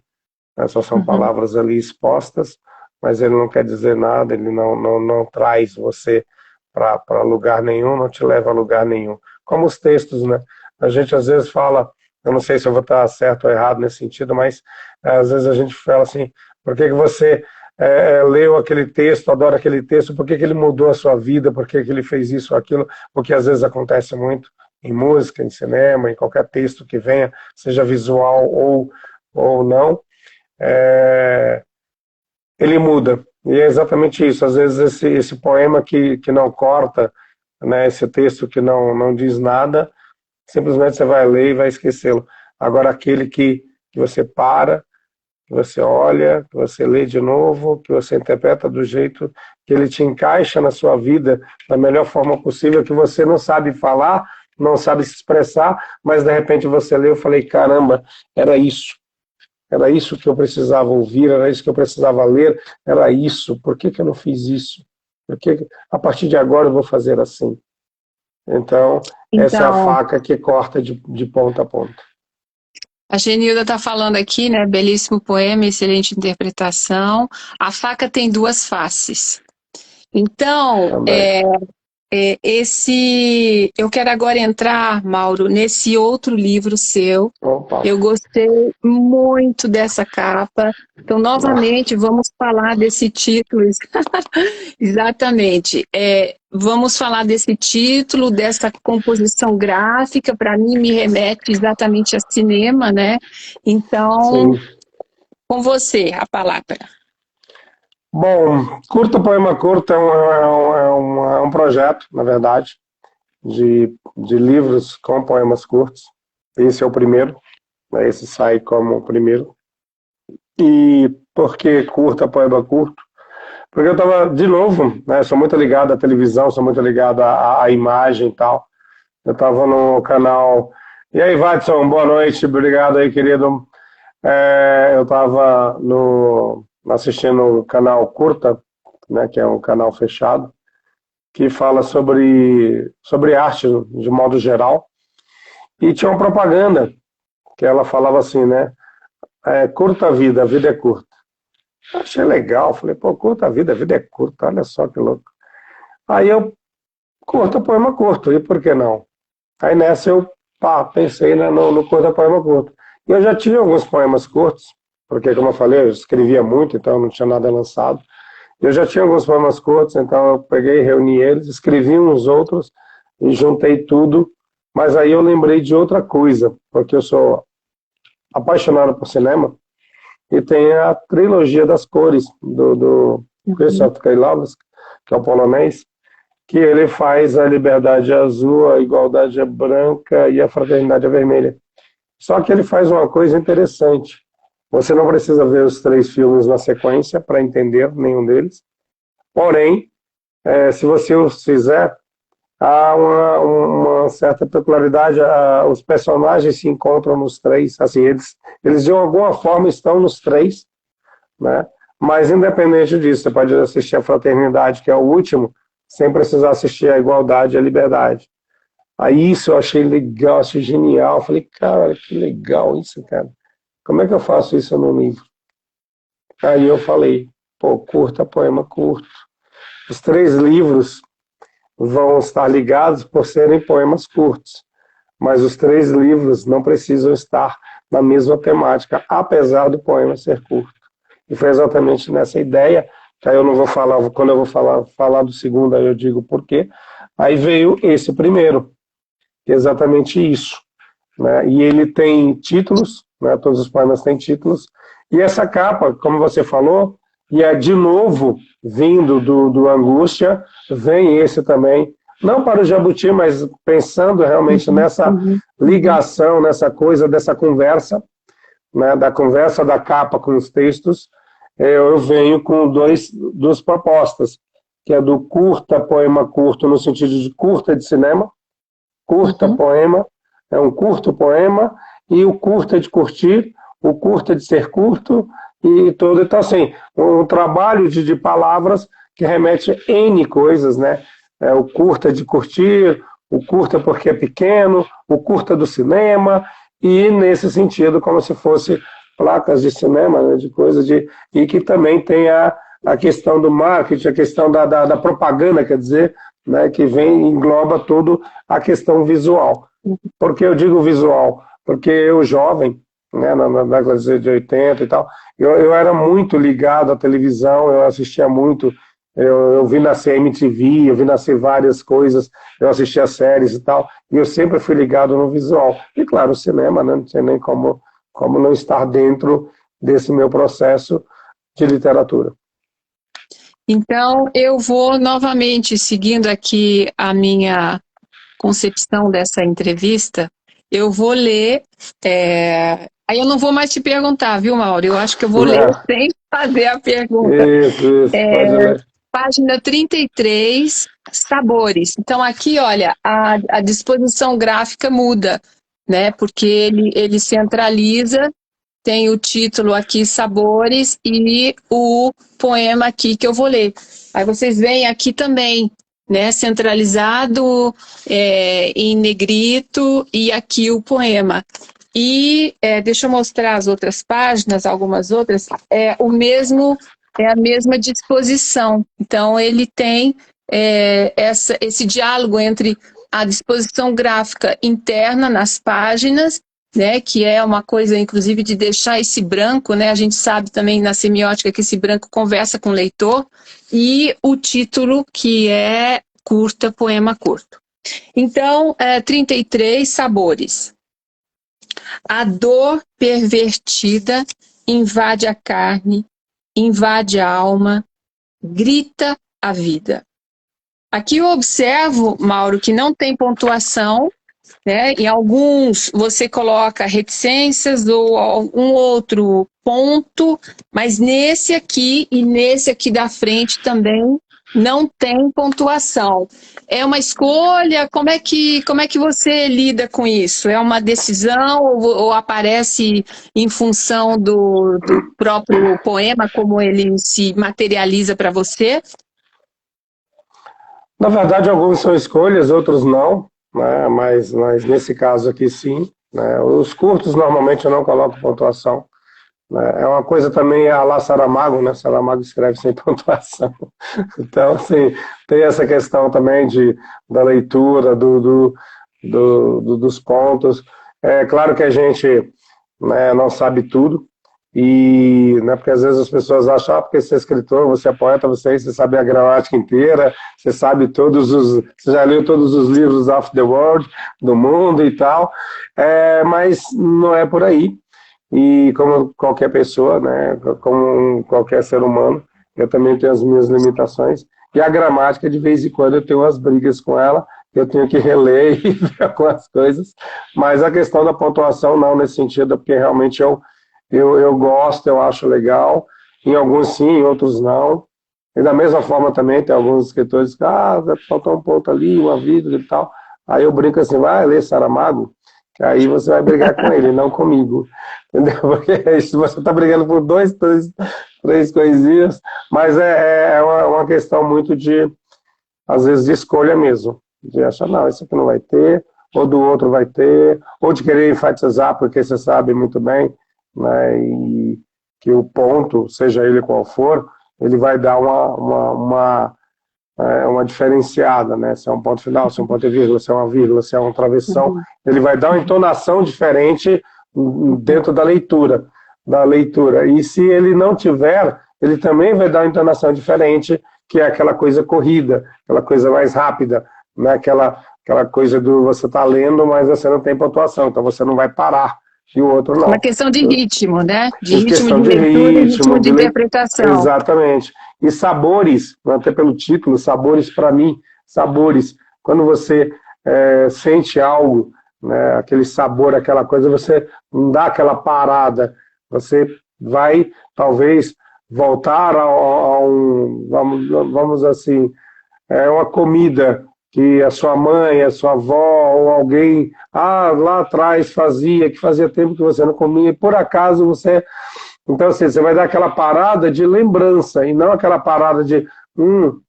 né, só são palavras ali expostas, mas ele não quer dizer nada, ele não traz você para lugar nenhum, não te leva a lugar nenhum. Como os textos, né? A gente às vezes fala, eu não sei se eu vou estar certo ou errado nesse sentido, mas às vezes a gente fala assim, por que você leu aquele texto, adora aquele texto, por que ele mudou a sua vida, por que ele fez isso ou aquilo, porque às vezes acontece muito em música, em cinema, em qualquer texto que venha, seja visual ou não, ele muda. E é exatamente isso, às vezes esse poema que não corta, né, esse texto que não diz nada, simplesmente você vai ler e vai esquecê-lo. Agora, aquele que você para, que você olha, que você lê de novo, que você interpreta do jeito que ele te encaixa na sua vida, da melhor forma possível, que você não sabe falar, não sabe se expressar, mas de repente você lê, eu falei, caramba, era isso que eu precisava ouvir, era isso que eu precisava ler, era isso, por que eu não fiz isso? Porque a partir de agora eu vou fazer assim. Então, essa é a faca que corta de ponta a ponta. A Genilda está falando aqui, né? Belíssimo poema, excelente interpretação. A faca tem duas faces. Então, Eu quero agora entrar, Mauro, nesse outro livro seu. Opa. Eu gostei muito dessa capa. Então, novamente, vamos falar desse título. Exatamente. Vamos falar desse título, dessa composição gráfica. Para mim, me remete exatamente a cinema, né? Então, Sim. com você, a palavra. Bom, Curta Poema Curto é um projeto, na verdade, de livros com poemas curtos. Esse é o primeiro, né? Esse sai como o primeiro. E por que Curta Poema Curto? Porque eu estava, de novo, né, sou muito ligado à televisão, sou muito ligado à imagem e tal. Eu estava no canal... E aí, Watson, boa noite, obrigado aí, querido. Eu estava assistindo o canal Curta, né, que é um canal fechado, que fala sobre arte de modo geral. E tinha uma propaganda que ela falava assim, né? Curta a vida é curta. Eu achei legal, falei, pô, curta a vida é curta, olha só que louco. Aí eu curto poema curto, e por que não? Aí nessa eu pensei, né, no curta poema curto. E eu já tinha alguns poemas curtos, porque como eu falei, eu escrevia muito, então não tinha nada lançado. Eu já tinha alguns poemas curtos, então eu peguei, reuni eles, escrevi uns outros e juntei tudo. Mas aí eu lembrei de outra coisa, porque eu sou apaixonado por cinema e tem a trilogia das cores do Krzysztof Kieslowski, que é o polonês, que ele faz a liberdade azul, a igualdade branca e a fraternidade vermelha. Só que ele faz uma coisa interessante. Você não precisa ver os 3 filmes na sequência para entender nenhum deles. Porém, se você os fizer, há uma certa peculiaridade. Os personagens se encontram nos 3. Assim, eles de alguma forma estão nos 3, né? Mas independente disso, você pode assistir a Fraternidade, que é o último, sem precisar assistir a Igualdade e a Liberdade. Aí isso eu achei legal, achei genial. Eu falei, cara, que legal isso, cara. Como é que eu faço isso no livro? Aí eu falei, pô, curta poema curto. Os 3 livros vão estar ligados por serem poemas curtos, mas os 3 livros não precisam estar na mesma temática, apesar do poema ser curto. E foi exatamente nessa ideia, que aí eu não vou falar, quando eu vou falar do segundo, aí eu digo por quê. Aí veio esse primeiro, que é exatamente isso, né? E ele tem títulos, né? Todos os poemas têm títulos, e essa capa, como você falou, e é de novo vindo do Angústia, vem esse também, não para o Jabuti, mas pensando realmente nessa ligação, nessa coisa dessa conversa, né? Da conversa da capa com os textos. Eu venho com duas propostas, que é do curta poema curto, no sentido de curta de cinema, curta poema, é um curto poema, e o curta de curtir, o curta de ser curto, e tudo. Então, assim, um trabalho de palavras que remete a N coisas, né? O curta de curtir, o curta porque é pequeno, o curta do cinema, e nesse sentido, como se fosse placas de cinema, né, de coisa e que também tem a questão do marketing, a questão da propaganda, quer dizer, né, que engloba tudo a questão visual. Por que eu digo visual? Porque eu, jovem, né, na década de 80 e tal, eu era muito ligado à televisão, eu assistia muito, eu vi nascer MTV, eu vi nascer várias coisas, eu assistia séries e tal, e eu sempre fui ligado no visual. E claro, o cinema, né, não sei nem como não estar dentro desse meu processo de literatura. Então, eu vou novamente, seguindo aqui a minha concepção dessa entrevista, eu vou ler... Aí eu não vou mais te perguntar, viu, Mauro? Eu acho que eu vou ler sem fazer a pergunta. Isso, pode ler. Página 33, sabores. Então, aqui, olha, a disposição gráfica muda, né? Porque ele centraliza, tem o título aqui, sabores, e o poema aqui que eu vou ler. Aí vocês veem aqui também, né? Centralizado em negrito, e aqui o poema. E deixa eu mostrar as outras páginas, algumas outras, é a mesma disposição. Então, ele tem esse diálogo entre a disposição gráfica interna nas páginas, né, que é uma coisa, inclusive, de deixar esse branco, né, a gente sabe também na semiótica que esse branco conversa com o leitor, e o título, que é curta, poema curto. Então, 33 sabores. A dor pervertida invade a carne, invade a alma, grita a vida. Aqui eu observo, Mauro, que não tem pontuação, né? Em alguns você coloca reticências ou algum outro ponto, mas nesse aqui e nesse aqui da frente também não tem pontuação. É uma escolha? Como é que você lida com isso? É uma decisão ou aparece em função do próprio poema, como ele se materializa para você? Na verdade, alguns são escolhas, outros não, né? Mas nesse caso aqui sim. Né? Os curtos, normalmente, eu não coloco pontuação. Né? É uma coisa também a lá Saramago, né? Saramago escreve sem pontuação. Então, assim, tem essa questão também da leitura, dos pontos. É claro que a gente, né, não sabe tudo, e, né, porque às vezes as pessoas acham, porque você é escritor, você é poeta, você sabe a gramática inteira, você sabe você já leu todos os livros of the world, do mundo e tal, mas não é por aí. E como qualquer pessoa, né, como qualquer ser humano, eu também tenho as minhas limitações, e a gramática, de vez em quando, eu tenho umas brigas com ela, eu tenho que reler e ver algumas coisas, mas a questão da pontuação não, nesse sentido, porque realmente eu gosto, eu acho legal, em alguns sim, em outros não. E da mesma forma também tem alguns escritores que, faltou um ponto ali, uma vírgula e tal. Aí eu brinco assim, vai ler Saramago, que aí você vai brigar com ele, não comigo. Entendeu? Porque se você está brigando por três coisinhas, mas é uma questão muito às vezes, de escolha mesmo. De achar, não, esse aqui não vai ter, ou do outro vai ter, ou de querer enfatizar, porque você sabe muito bem, né, e que o ponto, seja ele qual for, ele vai dar uma diferenciada, né? Se é um ponto final, se é um ponto e vírgula, se é uma vírgula, se é uma travessão, ele vai dar uma entonação diferente dentro da leitura. E se ele não tiver, ele também vai dar uma entonação diferente, que é aquela coisa corrida, aquela coisa mais rápida, né? Aquela coisa do você está lendo, mas você não tem pontuação, então você não vai parar. E o outro não. Uma questão de ritmo, né? De ritmo questão de leitura e ritmo de interpretação. Exatamente. E sabores, até pelo título, sabores para mim, sabores. Quando você sente algo, né, aquele sabor, aquela coisa, você não dá aquela parada. Você vai, talvez, voltar a vamos assim, uma comida que a sua mãe, a sua avó ou alguém lá atrás que fazia tempo que você não comia, e por acaso você... Então, assim, você vai dar aquela parada de lembrança, e não aquela parada de,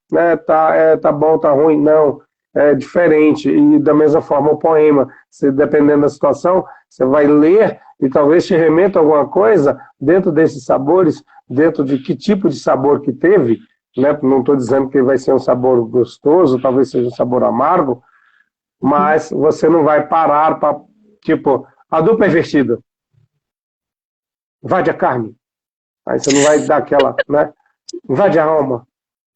né, tá bom, tá ruim, não, é diferente. E da mesma forma o poema, dependendo da situação, você vai ler e talvez te remeta alguma coisa dentro desses sabores, dentro de que tipo de sabor que teve, né? Não estou dizendo que vai ser um sabor gostoso, talvez seja um sabor amargo, mas você não vai parar para, tipo, a dor pervertida, invade a carne, aí você não vai dar aquela, né? Invade a alma,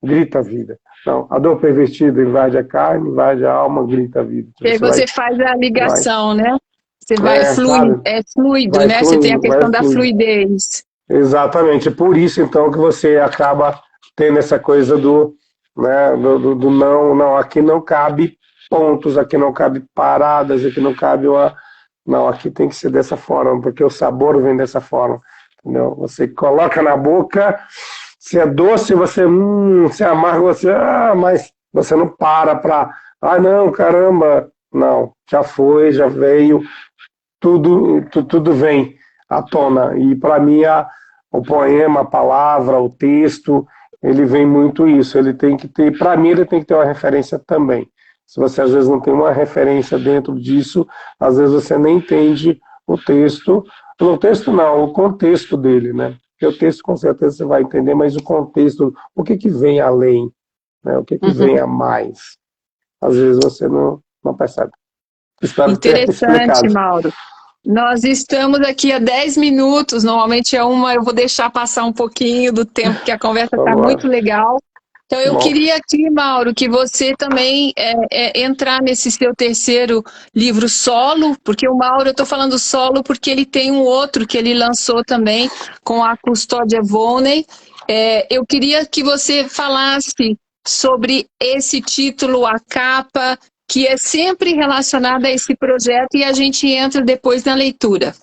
grita a vida. Não, a dor pervertida invade a carne, invade a alma, grita a vida. E aí você faz a ligação, né? Você vai fluindo, sabe? Fluido, vai né? Fluindo, você tem a questão da fluidez. Exatamente, por isso então que você acaba tendo essa coisa né, do não, aqui não cabe pontos, aqui não cabe paradas, aqui não cabe não, aqui tem que ser dessa forma, porque o sabor vem dessa forma, entendeu? Você coloca na boca, se é doce, se é amargo, mas você não para, não, caramba, não, já foi, já veio, tudo vem à tona, e para mim o poema, a palavra, o texto, ele vem muito isso, ele tem que ter, para mim ele tem que ter uma referência também. Se você às vezes não tem uma referência dentro disso, às vezes você nem entende o texto não, o contexto dele, né? Porque o texto com certeza você vai entender, mas o contexto, o que vem além, né? O que que vem a mais? Às vezes você não percebe. Espero ter Interessante, explicado. Mauro. Nós estamos aqui há 10 minutos, normalmente é uma, eu vou deixar passar um pouquinho do tempo, que a conversa está Vamos muito lá. legal. Então, eu Bom, queria aqui, Mauro, que você também entrar nesse seu terceiro livro solo, porque o Mauro, eu estou falando solo porque ele tem um outro que ele lançou também com a Custódia Volney. Eu queria que você falasse sobre esse título, a capa, que é sempre relacionada a esse projeto e a gente entra depois na leitura.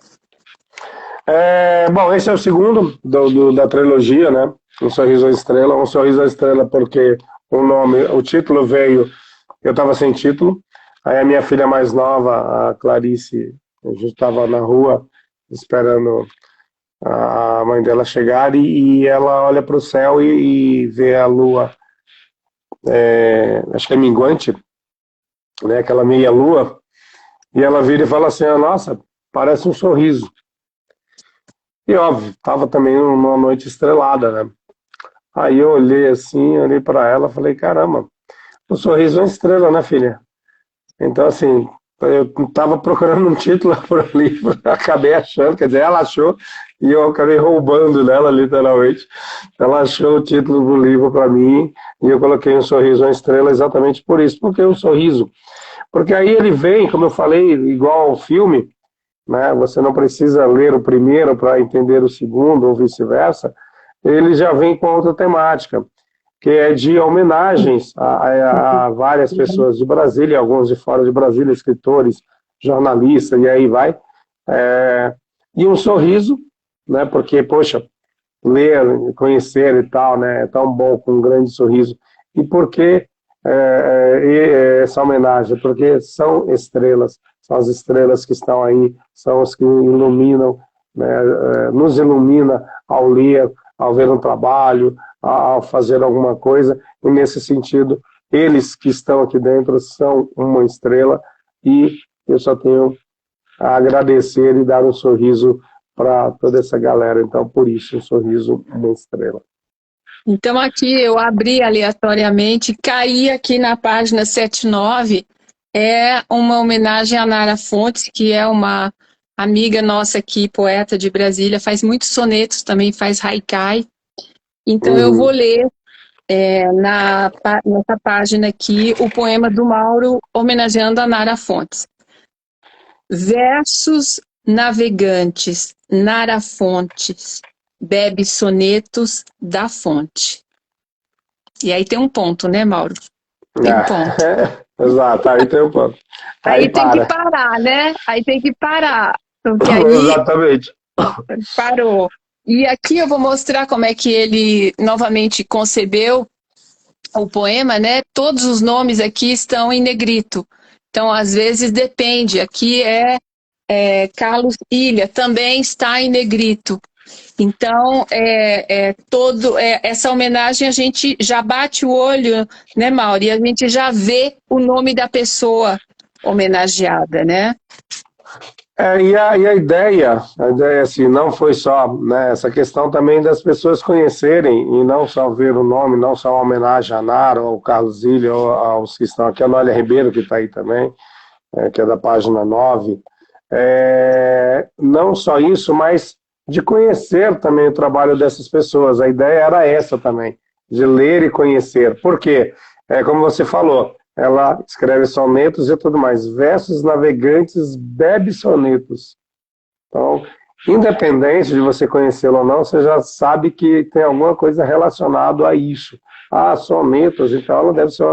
bom, esse é o segundo da trilogia, né? Um Sorriso à Estrela. Um Sorriso à Estrela porque o título veio, eu estava sem título, aí a minha filha mais nova, a Clarice, a gente estava na rua esperando a mãe dela chegar e ela olha para o céu e vê a lua, acho que é minguante, né? Aquela meia lua, e ela vira e fala assim, nossa, parece um sorriso. E óbvio, estava também numa noite estrelada, né? Aí eu olhei assim, olhei para ela, falei, caramba, o sorriso é uma estrela, né, filha? Então, assim, eu estava procurando um título para o livro, acabei achando, quer dizer, ela achou, e eu acabei roubando dela, literalmente. Ela achou o título do livro para mim, e eu coloquei um sorriso, uma estrela, exatamente por isso. Por que um sorriso? Porque aí ele vem, como eu falei, igual ao filme, né? Você não precisa ler o primeiro para entender o segundo, ou vice-versa, ele já vem com outra temática, que é de homenagens a várias pessoas de Brasília, alguns de fora de Brasília, escritores, jornalistas, e aí vai. E um sorriso, né? Porque, poxa, ler, conhecer e tal, né? É tão bom com um grande sorriso. E por que essa homenagem? Porque são estrelas, são as estrelas que estão aí, são os que iluminam, né? Nos ilumina ao ler, ao ver um trabalho, ao fazer alguma coisa, e nesse sentido, eles que estão aqui dentro são uma estrela, e eu só tenho a agradecer e dar um sorriso para toda essa galera. Então, por isso, um sorriso, uma estrela. Então, aqui eu abri aleatoriamente, caí aqui na página 79, é uma homenagem a Nara Fontes, que é uma amiga nossa aqui, poeta de Brasília, faz muitos sonetos, também faz haikai. Então, eu vou ler nessa página aqui o poema do Mauro homenageando a Nara Fontes. Versos navegantes, Nara Fontes, bebe sonetos da fonte. E aí tem um ponto, né, Mauro? Tem um ponto. Exato, aí tem um ponto. Aí tem que para. parar, né? Aí tem que parar, porque aí Exatamente. parou. E aqui eu vou mostrar como é que ele novamente concebeu o poema, né? Todos os nomes aqui estão em negrito. Então, às vezes, depende. Aqui Carlos Ilha, também está em negrito. Então, essa homenagem a gente já bate o olho, né, Mauro? E a gente já vê o nome da pessoa homenageada, né? E a ideia assim, não foi só, né, essa questão também das pessoas conhecerem e não só ver o nome, não só uma homenagem a Nara, ao Carlos Ilha, ou aos que estão aqui, a Noélia Ribeiro, que está aí também, que é da página 9. Não só isso, mas de conhecer também o trabalho dessas pessoas. A ideia era essa também, de ler e conhecer. Por quê? Como você falou, ela escreve sonetos e tudo mais. Versos navegantes, bebe sonetos. Então, independente de você conhecê-lo ou não, você já sabe que tem alguma coisa relacionada a isso. Sonetos, então ela deve ser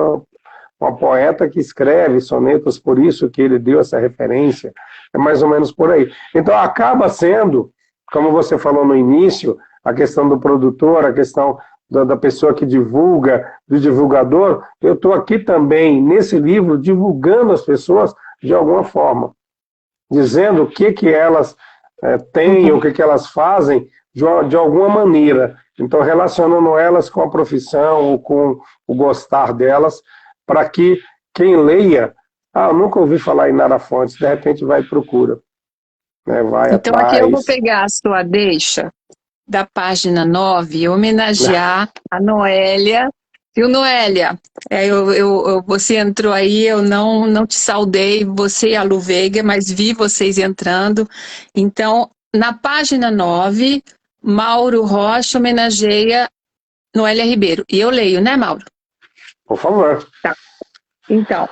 uma poeta que escreve sonetos, por isso que ele deu essa referência. É mais ou menos por aí. Então, acaba sendo, como você falou no início, a questão do produtor, a questão da pessoa que divulga, do divulgador. Eu estou aqui também, nesse livro, divulgando as pessoas de alguma forma, dizendo o que elas têm, o que elas fazem, de alguma maneira. Então, relacionando elas com a profissão ou com o gostar delas, para que quem leia, eu nunca ouvi falar em Nara Fontes, de repente vai e procura. Né, vai então, atrás. Aqui eu vou pegar a sua deixa da página 9 e homenagear a Noélia, Viu, Noélia? Você entrou aí, eu não te saudei, você e a Lu Veiga, mas vi vocês entrando. Então, na página 9, Mauro Rocha homenageia Noélia Ribeiro. E eu leio, né, Mauro? Por favor. Tá. Então,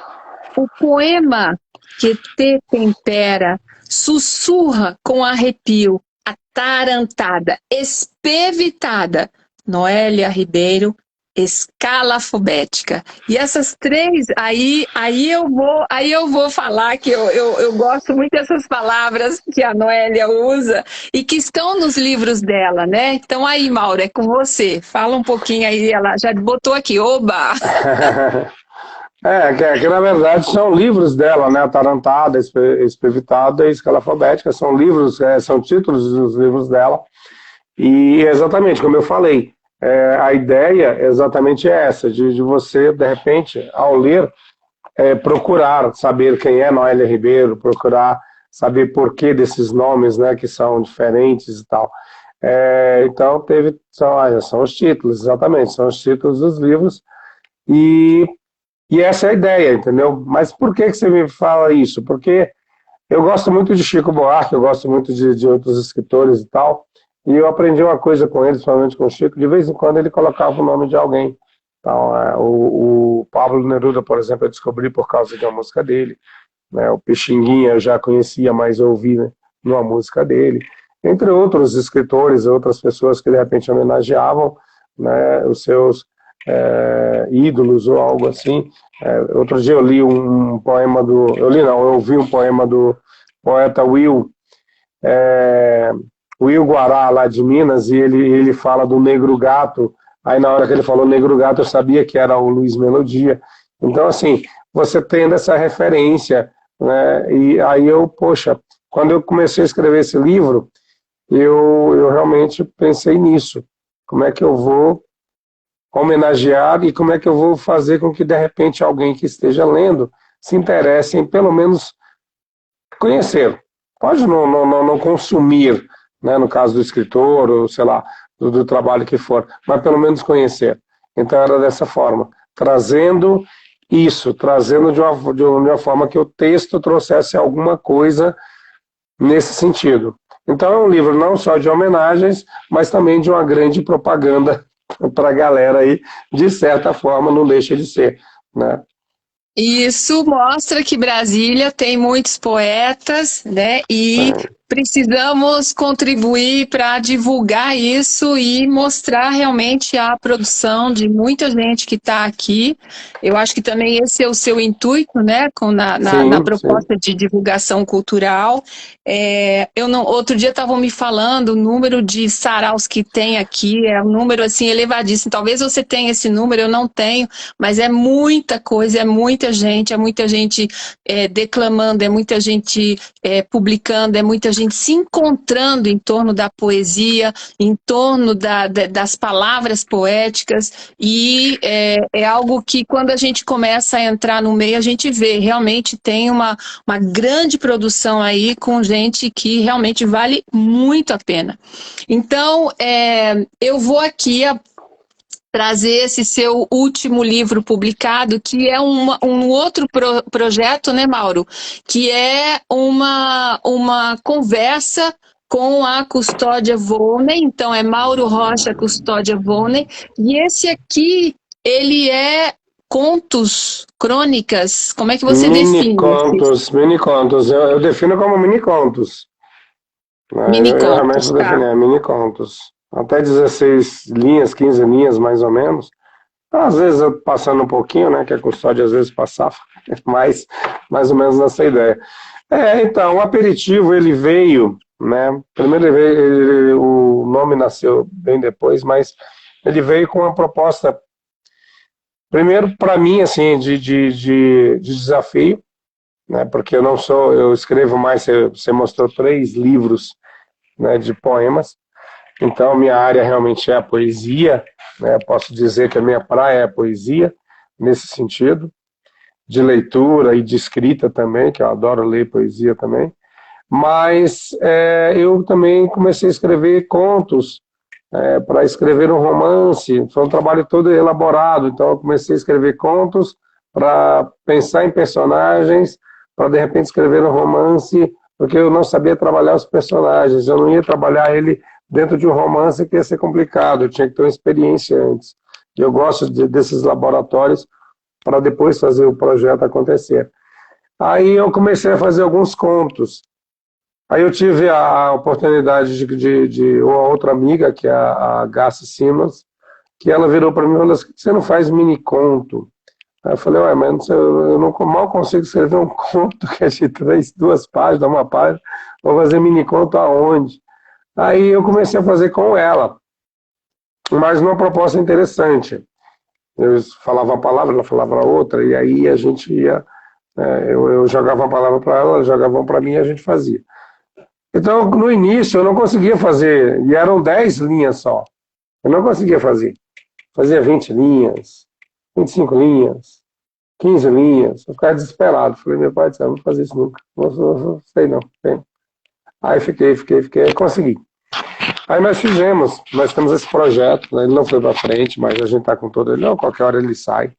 o poema que te tempera sussurra com arrepio, atarantada, espevitada. Noélia Ribeiro, escalafobética. E essas três, aí eu vou falar que eu gosto muito dessas palavras que a Noélia usa e que estão nos livros dela, né? Então aí, Mauro, é com você. Fala um pouquinho aí, ela já botou aqui, oba! Que na verdade são livros dela, né? Atarantada, Espevitada e Escalafobética, são livros, são títulos dos livros dela. E exatamente, como eu falei, a ideia exatamente é essa, de você, de repente, ao ler, procurar saber quem é Noélia Ribeiro, procurar saber por que desses nomes, né, que são diferentes e tal. Então, são os títulos, exatamente, são os títulos dos livros, e essa é a ideia, entendeu? Mas por que você me fala isso? Porque eu gosto muito de Chico Buarque, eu gosto muito de outros escritores e tal, e eu aprendi uma coisa com ele, principalmente com o Chico, de vez em quando ele colocava o nome de alguém. Então, o Pablo Neruda, por exemplo, eu descobri por causa de uma música dele, né? O Pixinguinha eu já conhecia, mas ouvi, né, numa música dele, entre outros escritores, outras pessoas que de repente homenageavam, né, os seus ídolos ou algo assim. Outro dia eu li um poema eu ouvi um poema do poeta Will Guará, lá de Minas, e ele fala do Negro Gato. Aí na hora que ele falou Negro Gato, eu sabia que era o Luiz Melodia. Então, assim, você tendo essa referência, né? E aí poxa, quando eu comecei a escrever esse livro, eu realmente pensei nisso. Como é que eu vou homenagear e como é que eu vou fazer com que, de repente, alguém que esteja lendo se interesse em, pelo menos, conhecer. Pode não consumir, né, no caso do escritor, ou sei lá, do trabalho que for, mas pelo menos conhecer. Então era dessa forma, trazendo de uma forma que o texto trouxesse alguma coisa nesse sentido. Então é um livro não só de homenagens, mas também de uma grande propaganda para a galera aí, de certa forma, não deixa de ser, né? Isso mostra que Brasília tem muitos poetas, né? E precisamos contribuir para divulgar isso e mostrar realmente a produção de muita gente que está aqui. Eu acho que também esse é o seu intuito, né? Na proposta de divulgação cultural. Outro dia estavam me falando o número de saraus que tem aqui, é um número assim elevadíssimo. Talvez você tenha esse número, eu não tenho, mas é muita coisa, é muita gente declamando, é muita gente publicando, é muita gente se encontrando em torno da poesia, em torno das palavras poéticas, e é algo que quando a gente começa a entrar no meio, a gente vê, realmente tem uma grande produção aí com gente que realmente vale muito a pena. Então, eu vou aqui trazer esse seu último livro publicado, que é um outro projeto, né, Mauro? Que é uma conversa com a Custódia Volney. Então, é Mauro Rocha Custódia Volney. E esse aqui, ele é contos, crônicas, como é que você define? Mini-contos. Eu defino como mini-contos. Eu realmente defino, mini-contos. Até 16 linhas, 15 linhas, mais ou menos. Às vezes eu passando um pouquinho, né, que a Custódia às vezes passava, mas mais ou menos nessa ideia. Então, o aperitivo, ele veio, né, primeiro o nome nasceu bem depois, mas ele veio com uma proposta, primeiro para mim, assim, de desafio, né, porque eu escrevo mais, você mostrou 3 livros, né, de poemas. Então, minha área realmente é a poesia, né? Posso dizer que a minha praia é a poesia, nesse sentido, de leitura e de escrita também, que eu adoro ler poesia também. Mas eu também comecei a escrever contos para escrever um romance. Foi um trabalho todo elaborado, então eu comecei a escrever contos para pensar em personagens, para de repente escrever um romance, porque eu não sabia trabalhar os personagens, eu não ia trabalhar ele dentro de um romance que ia ser complicado, eu tinha que ter uma experiência antes. E eu gosto desses laboratórios para depois fazer o projeto acontecer. Aí eu comecei a fazer alguns contos. Aí eu tive a oportunidade de uma outra amiga, que é a Gassi Simas, que ela virou para mim e falou assim: você não faz mini conto? Aí eu falei: ué, mas eu não, mal consigo escrever um conto que é de 2 páginas, 1 página, vou fazer mini conto aonde? Aí eu comecei a fazer com ela, mas numa proposta interessante. Eu falava uma palavra, ela falava outra, e aí a gente ia, eu jogava uma palavra para ela jogava uma para mim e a gente fazia. Então, no início, eu não conseguia fazer, e eram 10 linhas só. Eu não conseguia fazer. Fazia 20 linhas, 25 linhas, 15 linhas. Eu ficava desesperado. Falei: meu pai do céu, não vou fazer isso nunca. Não sei não. Aí fiquei, consegui. Aí nós temos esse projeto, né? Ele não foi para frente, mas a gente está com todo ele. Não, qualquer hora ele sai.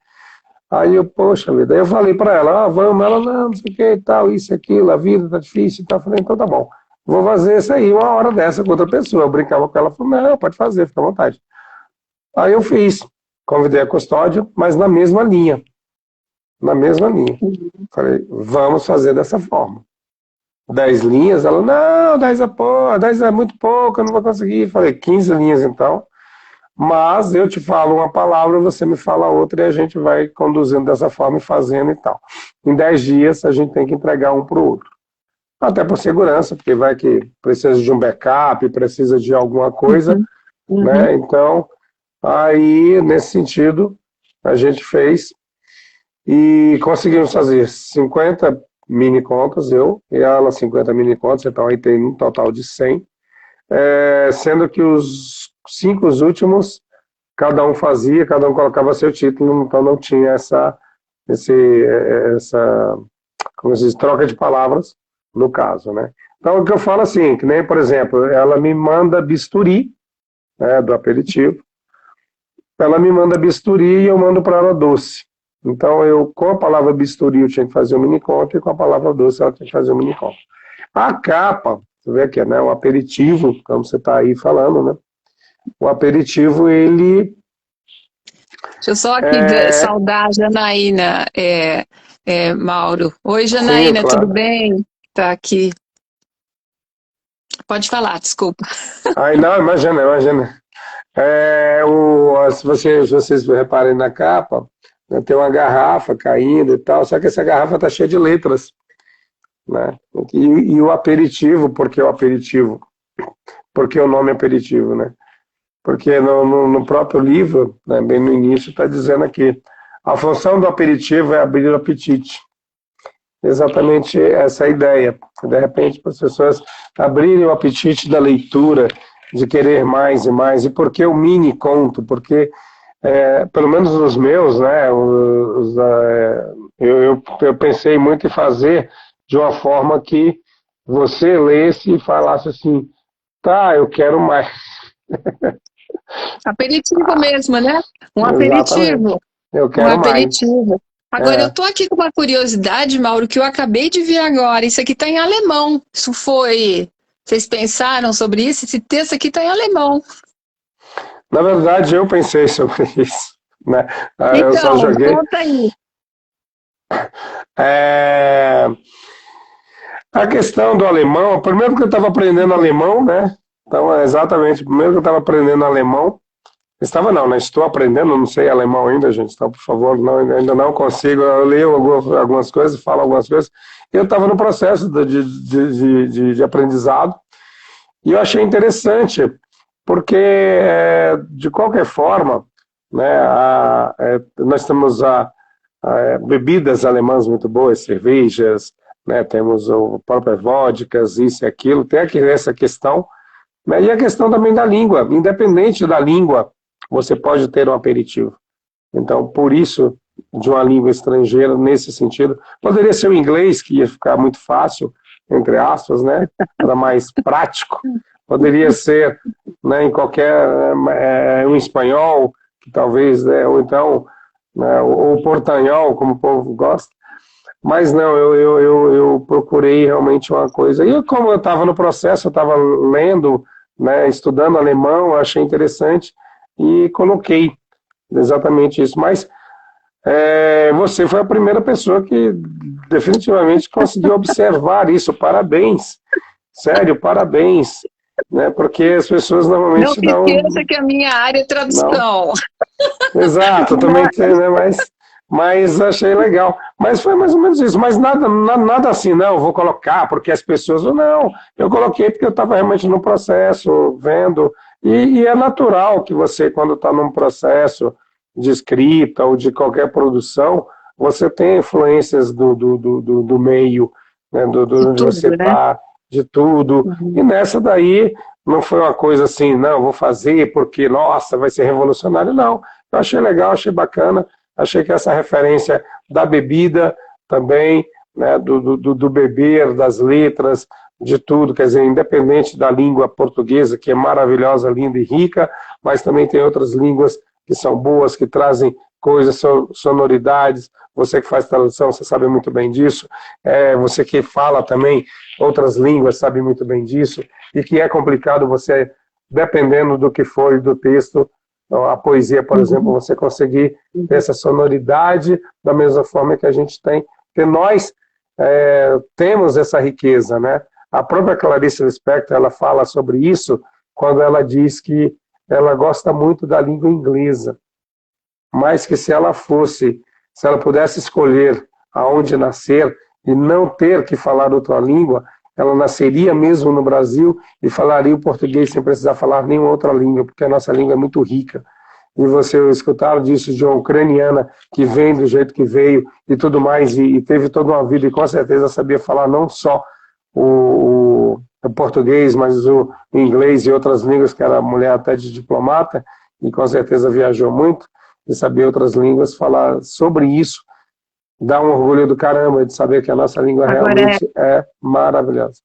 Aí eu, poxa vida, aí eu falei para ela: vamos. Ela: não sei o que e tal, isso, aquilo, a vida tá difícil e tal. Eu falei: então tá bom. Vou fazer isso aí uma hora dessa com outra pessoa. Eu brincava com ela, falei: não, pode fazer, fica à vontade. Aí eu fiz, convidei a Custódia, mas na mesma linha. Na mesma linha. Falei: vamos fazer dessa forma. 10 linhas, ela: não, 10 é muito pouco, eu não vou conseguir. Falei: 15 linhas então, mas eu te falo uma palavra, você me fala outra e a gente vai conduzindo dessa forma e fazendo e tal. Em 10 dias a gente tem que entregar um para o outro. Até por segurança, porque vai que precisa de um backup, precisa de alguma coisa, né? Então, aí, nesse sentido, a gente fez e conseguimos fazer 50 mini contos, eu e ela 50 mini contos, então aí tem um total de 100, sendo que os 5 últimos, cada um fazia, cada um colocava seu título, então não tinha essa como se diz, troca de palavras, no caso, né? Então, o que eu falo assim, que nem, por exemplo, ela me manda bisturi, né, do aperitivo, ela me manda bisturi e eu mando para ela doce. Então, com a palavra bisturi eu tinha que fazer um mini conto e com a palavra doce ela tinha que fazer um mini conto. A capa, você vê aqui, né, um aperitivo, como você está aí falando, né? O aperitivo, ele... Deixa eu só aqui saudar a Janaína, Mauro. Oi, Janaína, Sim, claro. tudo bem? Tá aqui. Pode falar, desculpa. Ai, não, imagina. Se vocês reparem na capa, né, tem uma garrafa caindo e tal, só que essa garrafa está cheia de letras, né? E o aperitivo, por que o aperitivo? Por que o nome aperitivo, né? Porque no próprio livro, né, bem no início, está dizendo aqui: a função do aperitivo é abrir o apetite. Exatamente essa é a ideia. De repente, para as pessoas abrirem o apetite da leitura, de querer mais e mais. E por que o mini conto? Porque, pelo menos os meus, né, eu pensei muito em fazer de uma forma que você lesse e falasse assim: tá, eu quero mais. Aperitivo mesmo, né? Um aperitivo. Eu quero aperitivo. mais. Agora, eu estou aqui com uma curiosidade, Mauro, que eu acabei de ver agora. Isso aqui está em alemão. Isso foi... Vocês pensaram sobre isso? Esse texto aqui está em alemão. Na verdade, eu pensei sobre isso, né? Então, eu só joguei... conta aí. A questão do alemão, primeiro que eu estava aprendendo alemão, né? Então, exatamente, primeiro que eu estava aprendendo alemão. Estou aprendendo, não sei alemão ainda, gente, então, por favor, ainda não consigo. Eu leio algumas coisas, falo algumas coisas. Eu estava no processo de aprendizado e eu achei interessante, porque, de qualquer forma, né, nós temos bebidas alemãs muito boas, cervejas, né, temos o próprio vodkas, isso e aquilo, tem aqui essa questão, né, e a questão também da língua, independente da língua, você pode ter um aperitivo. Então, por isso, de uma língua estrangeira, nesse sentido, poderia ser o inglês, que ia ficar muito fácil, entre aspas, né? Era mais prático. Poderia ser, né, em qualquer um espanhol, que talvez, ou então, né, ou portanhol, como o povo gosta. Mas não, eu procurei realmente uma coisa. E como eu estava no processo, eu estava lendo, né, estudando alemão, eu achei interessante e coloquei exatamente isso. Mas você foi a primeira pessoa que definitivamente conseguiu observar isso. Parabéns. Sério, parabéns. Né, porque as pessoas Não normalmente se esqueça que a minha área é não. tradução. Exato, também tem, né, mas achei legal. Mas foi mais ou menos isso. Mas nada assim, não, eu vou colocar porque as pessoas. Não, eu coloquei porque eu estava realmente no processo, vendo. E é natural que você, quando está num processo de escrita ou de qualquer produção, você tem influências do meio, né, De onde tudo, você né? está, de tudo. E nessa daí não foi uma coisa assim, não, vou fazer porque, nossa, vai ser revolucionário, não. Eu achei legal, achei bacana, achei que essa referência da bebida também, né, do beber, das letras, de tudo, quer dizer, independente da língua portuguesa, que é maravilhosa, linda e rica, mas também tem outras línguas que são boas, que trazem coisas, sonoridades. Você que faz tradução, você sabe muito bem disso. Você que fala também outras línguas, sabe muito bem disso. E que é complicado você, dependendo do que for do texto, a poesia, por exemplo, você conseguir ter essa sonoridade da mesma forma que a gente tem. Porque nós temos essa riqueza, né? A própria Clarice Lispector, ela fala sobre isso quando ela diz que ela gosta muito da língua inglesa, mas que se ela pudesse escolher aonde nascer e não ter que falar outra língua, ela nasceria mesmo no Brasil e falaria o português sem precisar falar nenhuma outra língua, porque a nossa língua é muito rica. E você escutaram disso de uma ucraniana que vem do jeito que veio e tudo mais, e teve toda uma vida e com certeza sabia falar não só o português, mas o inglês e outras línguas, que era mulher até de diplomata, e com certeza viajou muito, e sabia outras línguas, falar sobre isso, dá um orgulho do caramba de saber que a nossa língua Agora, realmente é maravilhosa.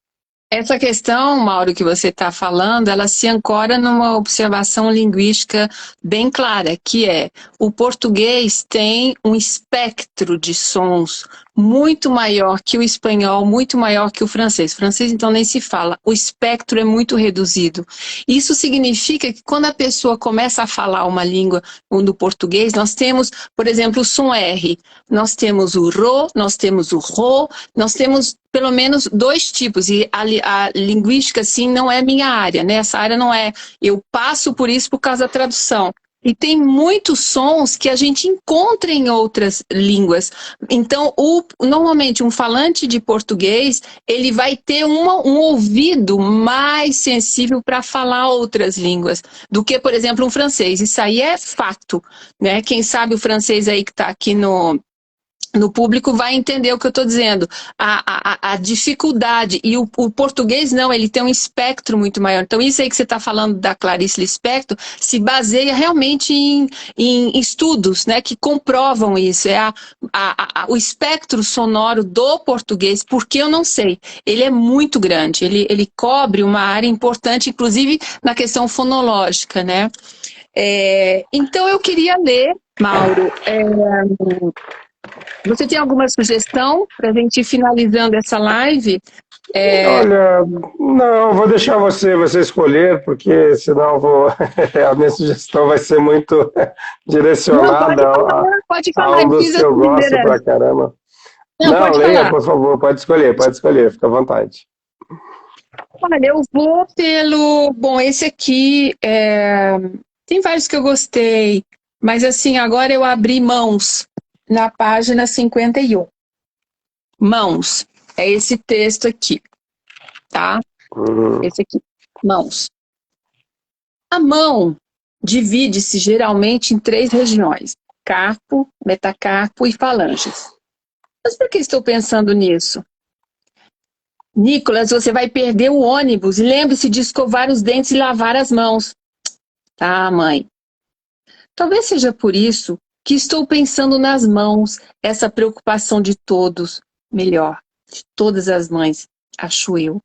essa questão, Mauro, que você está falando, ela se ancora numa observação linguística bem clara, que é o português tem um espectro de sons muito maior que o espanhol, muito maior que o francês. O francês, então, nem se fala. O espectro é muito reduzido. Isso significa que quando a pessoa começa a falar uma língua do português, nós temos, por exemplo, o som R. Nós temos o ro, nós temos o ro, nós temos pelo menos dois tipos, e a linguística, assim, não é minha área, né? Essa área não é, eu passo por isso por causa da tradução. E tem muitos sons que a gente encontra em outras línguas. Então, normalmente, um falante de português, ele vai ter um ouvido mais sensível para falar outras línguas do que, por exemplo, um francês. Isso aí é fato, né? Quem sabe o francês aí que está aqui no público vai entender o que eu estou dizendo. A dificuldade, e o português não, ele tem um espectro muito maior. Então isso aí que você está falando da Clarice Lispector se baseia realmente em estudos, né, que comprovam isso. O espectro sonoro do português, porque eu não sei, ele é muito grande, ele cobre uma área importante, inclusive na questão fonológica, né? Então eu queria ler, Mauro, você tem alguma sugestão para a gente ir finalizando essa live? Olha, não, vou deixar você escolher, porque senão a minha sugestão vai ser muito Não, direcionada pode a falar, um eu dos fiz que as eu gosto primeiras. pra caramba. Não, Não, pode leia, falar. por favor, pode escolher, fica à vontade. Olha, eu vou pelo... Bom, esse aqui, tem vários que eu gostei, mas assim, agora eu abri Mãos, na página 51. Mãos, é esse texto aqui, tá? Esse aqui, Mãos. A mão divide-se geralmente em 3 regiões: carpo, metacarpo e falanges. Mas por que estou pensando nisso? Nicolas, você vai perder o ônibus e lembre-se de escovar os dentes e lavar as mãos. Tá, mãe. Talvez seja por isso que estou pensando nas mãos, essa preocupação de todos, melhor, de todas as mães. acho eu.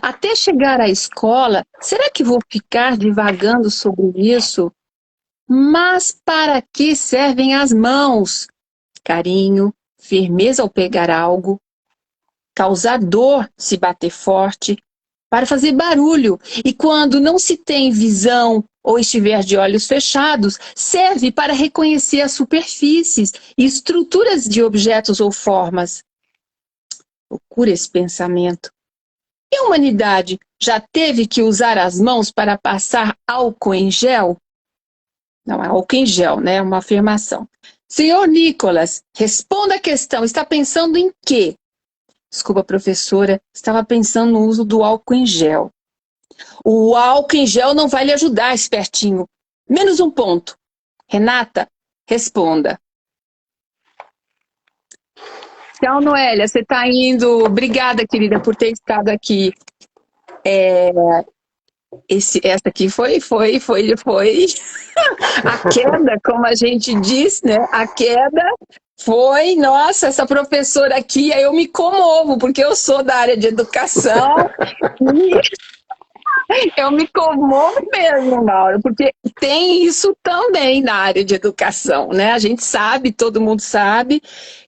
Até chegar à escola, será que vou ficar divagando sobre isso? Mas para que servem as mãos? Carinho, firmeza ao pegar algo, causar dor se bater forte, para fazer barulho. E quando não se tem visão ou estiver de olhos fechados, serve para reconhecer as superfícies e estruturas de objetos ou formas. Procura esse pensamento. E a humanidade já teve que usar as mãos para passar álcool em gel? Não é álcool em gel, né? É uma afirmação. Senhor Nicolas, responda a questão. Está pensando em quê? Desculpa, professora. Estava pensando no uso do álcool em gel. O álcool em gel não vai lhe ajudar, espertinho. Menos um ponto. Renata, responda. Tchau, Noélia. Você está indo. Obrigada, querida, por ter estado aqui. Essa aqui foi a queda, como a gente diz, né? A queda foi, nossa, essa professora aqui, aí eu me comovo, porque eu sou da área de educação e eu me comovo mesmo, Mauro, porque tem isso também na área de educação, né? A gente sabe, todo mundo sabe.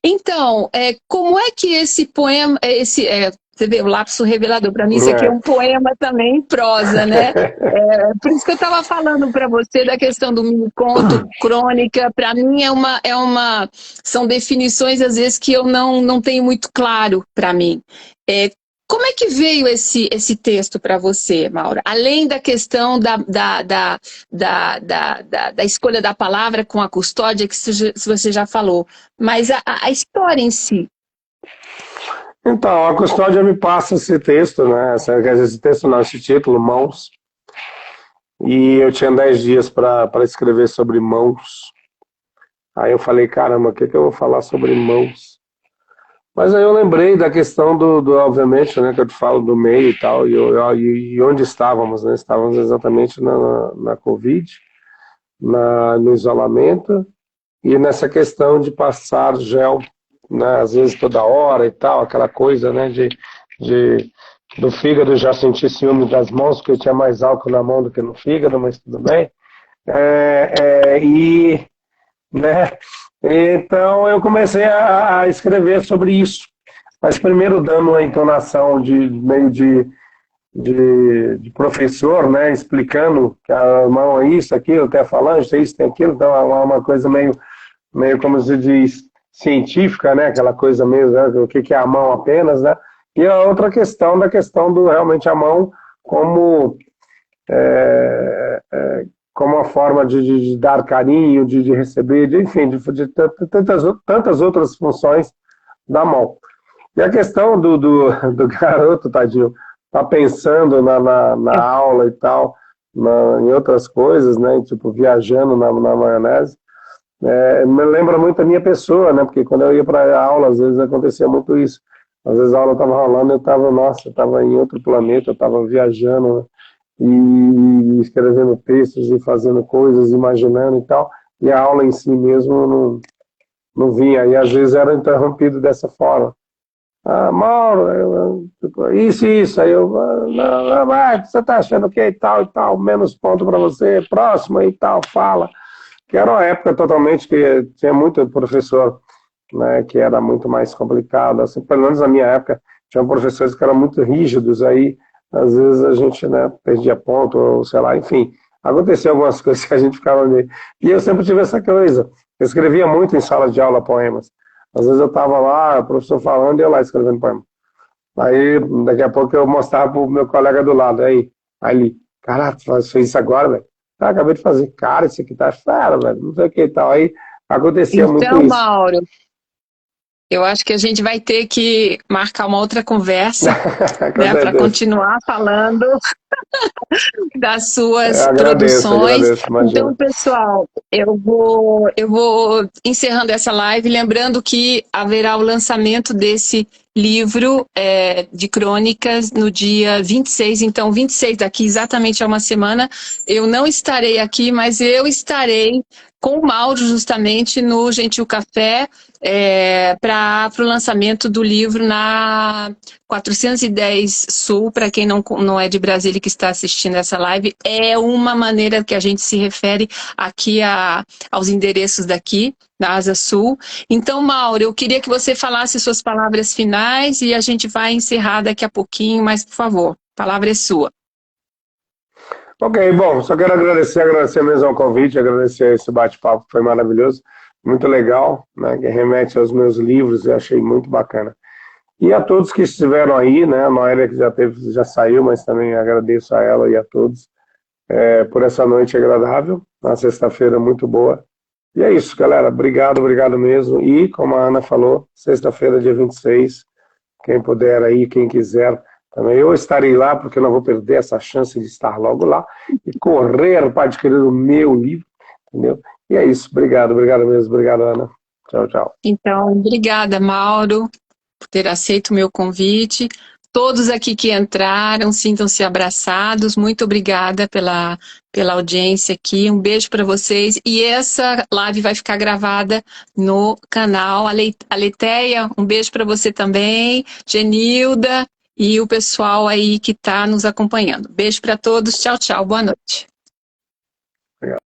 Então, como é que esse poema, você vê, o lapso revelador, para mim isso aqui é um poema também em prosa, né? Por isso que eu estava falando para você da questão do mini-conto, crônica, para mim são definições às vezes que eu não tenho muito claro para mim. Como é que veio esse texto para você, Maura? Além da questão da escolha da palavra com a custódia, que você já falou, mas a história em si. Então, a custódia me passa esse texto, né? Esse texto não, esse título, Mãos. E eu tinha 10 dias para escrever sobre mãos. Aí eu falei, caramba, o que eu vou falar sobre mãos? Mas aí eu lembrei da questão obviamente, né, que eu te falo do meio e tal, e onde estávamos, né? Estávamos exatamente na Covid, no isolamento, e nessa questão de passar gel, né, às vezes toda hora e tal, aquela coisa, né, do fígado já sentir ciúme das mãos, porque eu tinha mais álcool na mão do que no fígado, mas tudo bem. Né, então eu comecei a escrever sobre isso, mas primeiro dando uma entonação meio de professor, né, explicando que a mão é isso, aquilo, tem a falange, tem isso, tem aquilo, então é uma coisa meio como se diz, científica, né, aquela coisa mesmo, né, o que é a mão apenas, né, e a outra questão do realmente a mão como uma forma de dar carinho, de receber, enfim, de tantas outras funções da mão. E a questão do garoto, tadinho, tá pensando na aula e tal, em outras coisas, né, tipo, viajando na maionese, me lembra muito a minha pessoa, né, porque quando eu ia para a aula, às vezes acontecia muito isso. Às vezes a aula estava rolando, eu estava em outro planeta, eu estava viajando, né, e escrevendo textos e fazendo coisas, imaginando e tal, e a aula em si mesmo não vinha, e às vezes era interrompido dessa forma. Mauro, isso, aí eu, não, você está achando que e tal, menos ponto para você, próximo e tal, fala. Que era uma época totalmente que tinha muito professor, né, que era muito mais complicado, assim, pelo menos na minha época, tinha professores que eram muito rígidos, aí às vezes a gente, né, perdia ponto, ou sei lá, enfim, aconteceu algumas coisas que a gente ficava meio... E eu sempre tive essa coisa, eu escrevia muito em sala de aula poemas, às vezes eu estava lá, o professor falando, e eu lá escrevendo poema. Aí, daqui a pouco eu mostrava pro meu colega do lado, aí ele, caraca, você fez isso agora, velho? Acabei de fazer, cara, isso aqui tá fera, velho, não sei o que e tal. Aí acontecia muito isso. Então, Mauro, eu acho que a gente vai ter que marcar uma outra conversa, né, para continuar falando das suas produções. Então, pessoal, eu vou encerrando essa live, lembrando que haverá o lançamento desse livro de crônicas no dia 26, então 26 daqui exatamente a uma semana, eu não estarei aqui, mas eu estarei com o Mauro justamente no Gentil Café para o lançamento do livro na 410 Sul, para quem não é de Brasília que está assistindo essa live, é uma maneira que a gente se refere aqui aos endereços daqui, da Asa Sul. Então, Mauro, eu queria que você falasse suas palavras finais e a gente vai encerrar daqui a pouquinho, mas por favor, a palavra é sua. Ok, bom, só quero agradecer mesmo ao convite, agradecer esse bate-papo, foi maravilhoso, muito legal, né, que remete aos meus livros, eu achei muito bacana. E a todos que estiveram aí, né, a Noélia que já saiu, mas também agradeço a ela e a todos por essa noite agradável, uma sexta-feira muito boa. E é isso, galera, obrigado mesmo. E, como a Ana falou, sexta-feira, dia 26, quem puder aí, quem quiser, também eu estarei lá, porque eu não vou perder essa chance de estar logo lá e correr para adquirir o meu livro, entendeu? E é isso, obrigado mesmo, obrigado, Ana. Tchau, tchau. Então, obrigada, Mauro, por ter aceito o meu convite. Todos aqui que entraram, sintam-se abraçados. Muito obrigada pela audiência aqui. Um beijo para vocês. E essa live vai ficar gravada no canal. A Leteia, um beijo para você também. Genilda e o pessoal aí que está nos acompanhando. Beijo para todos. Tchau, tchau. Boa noite.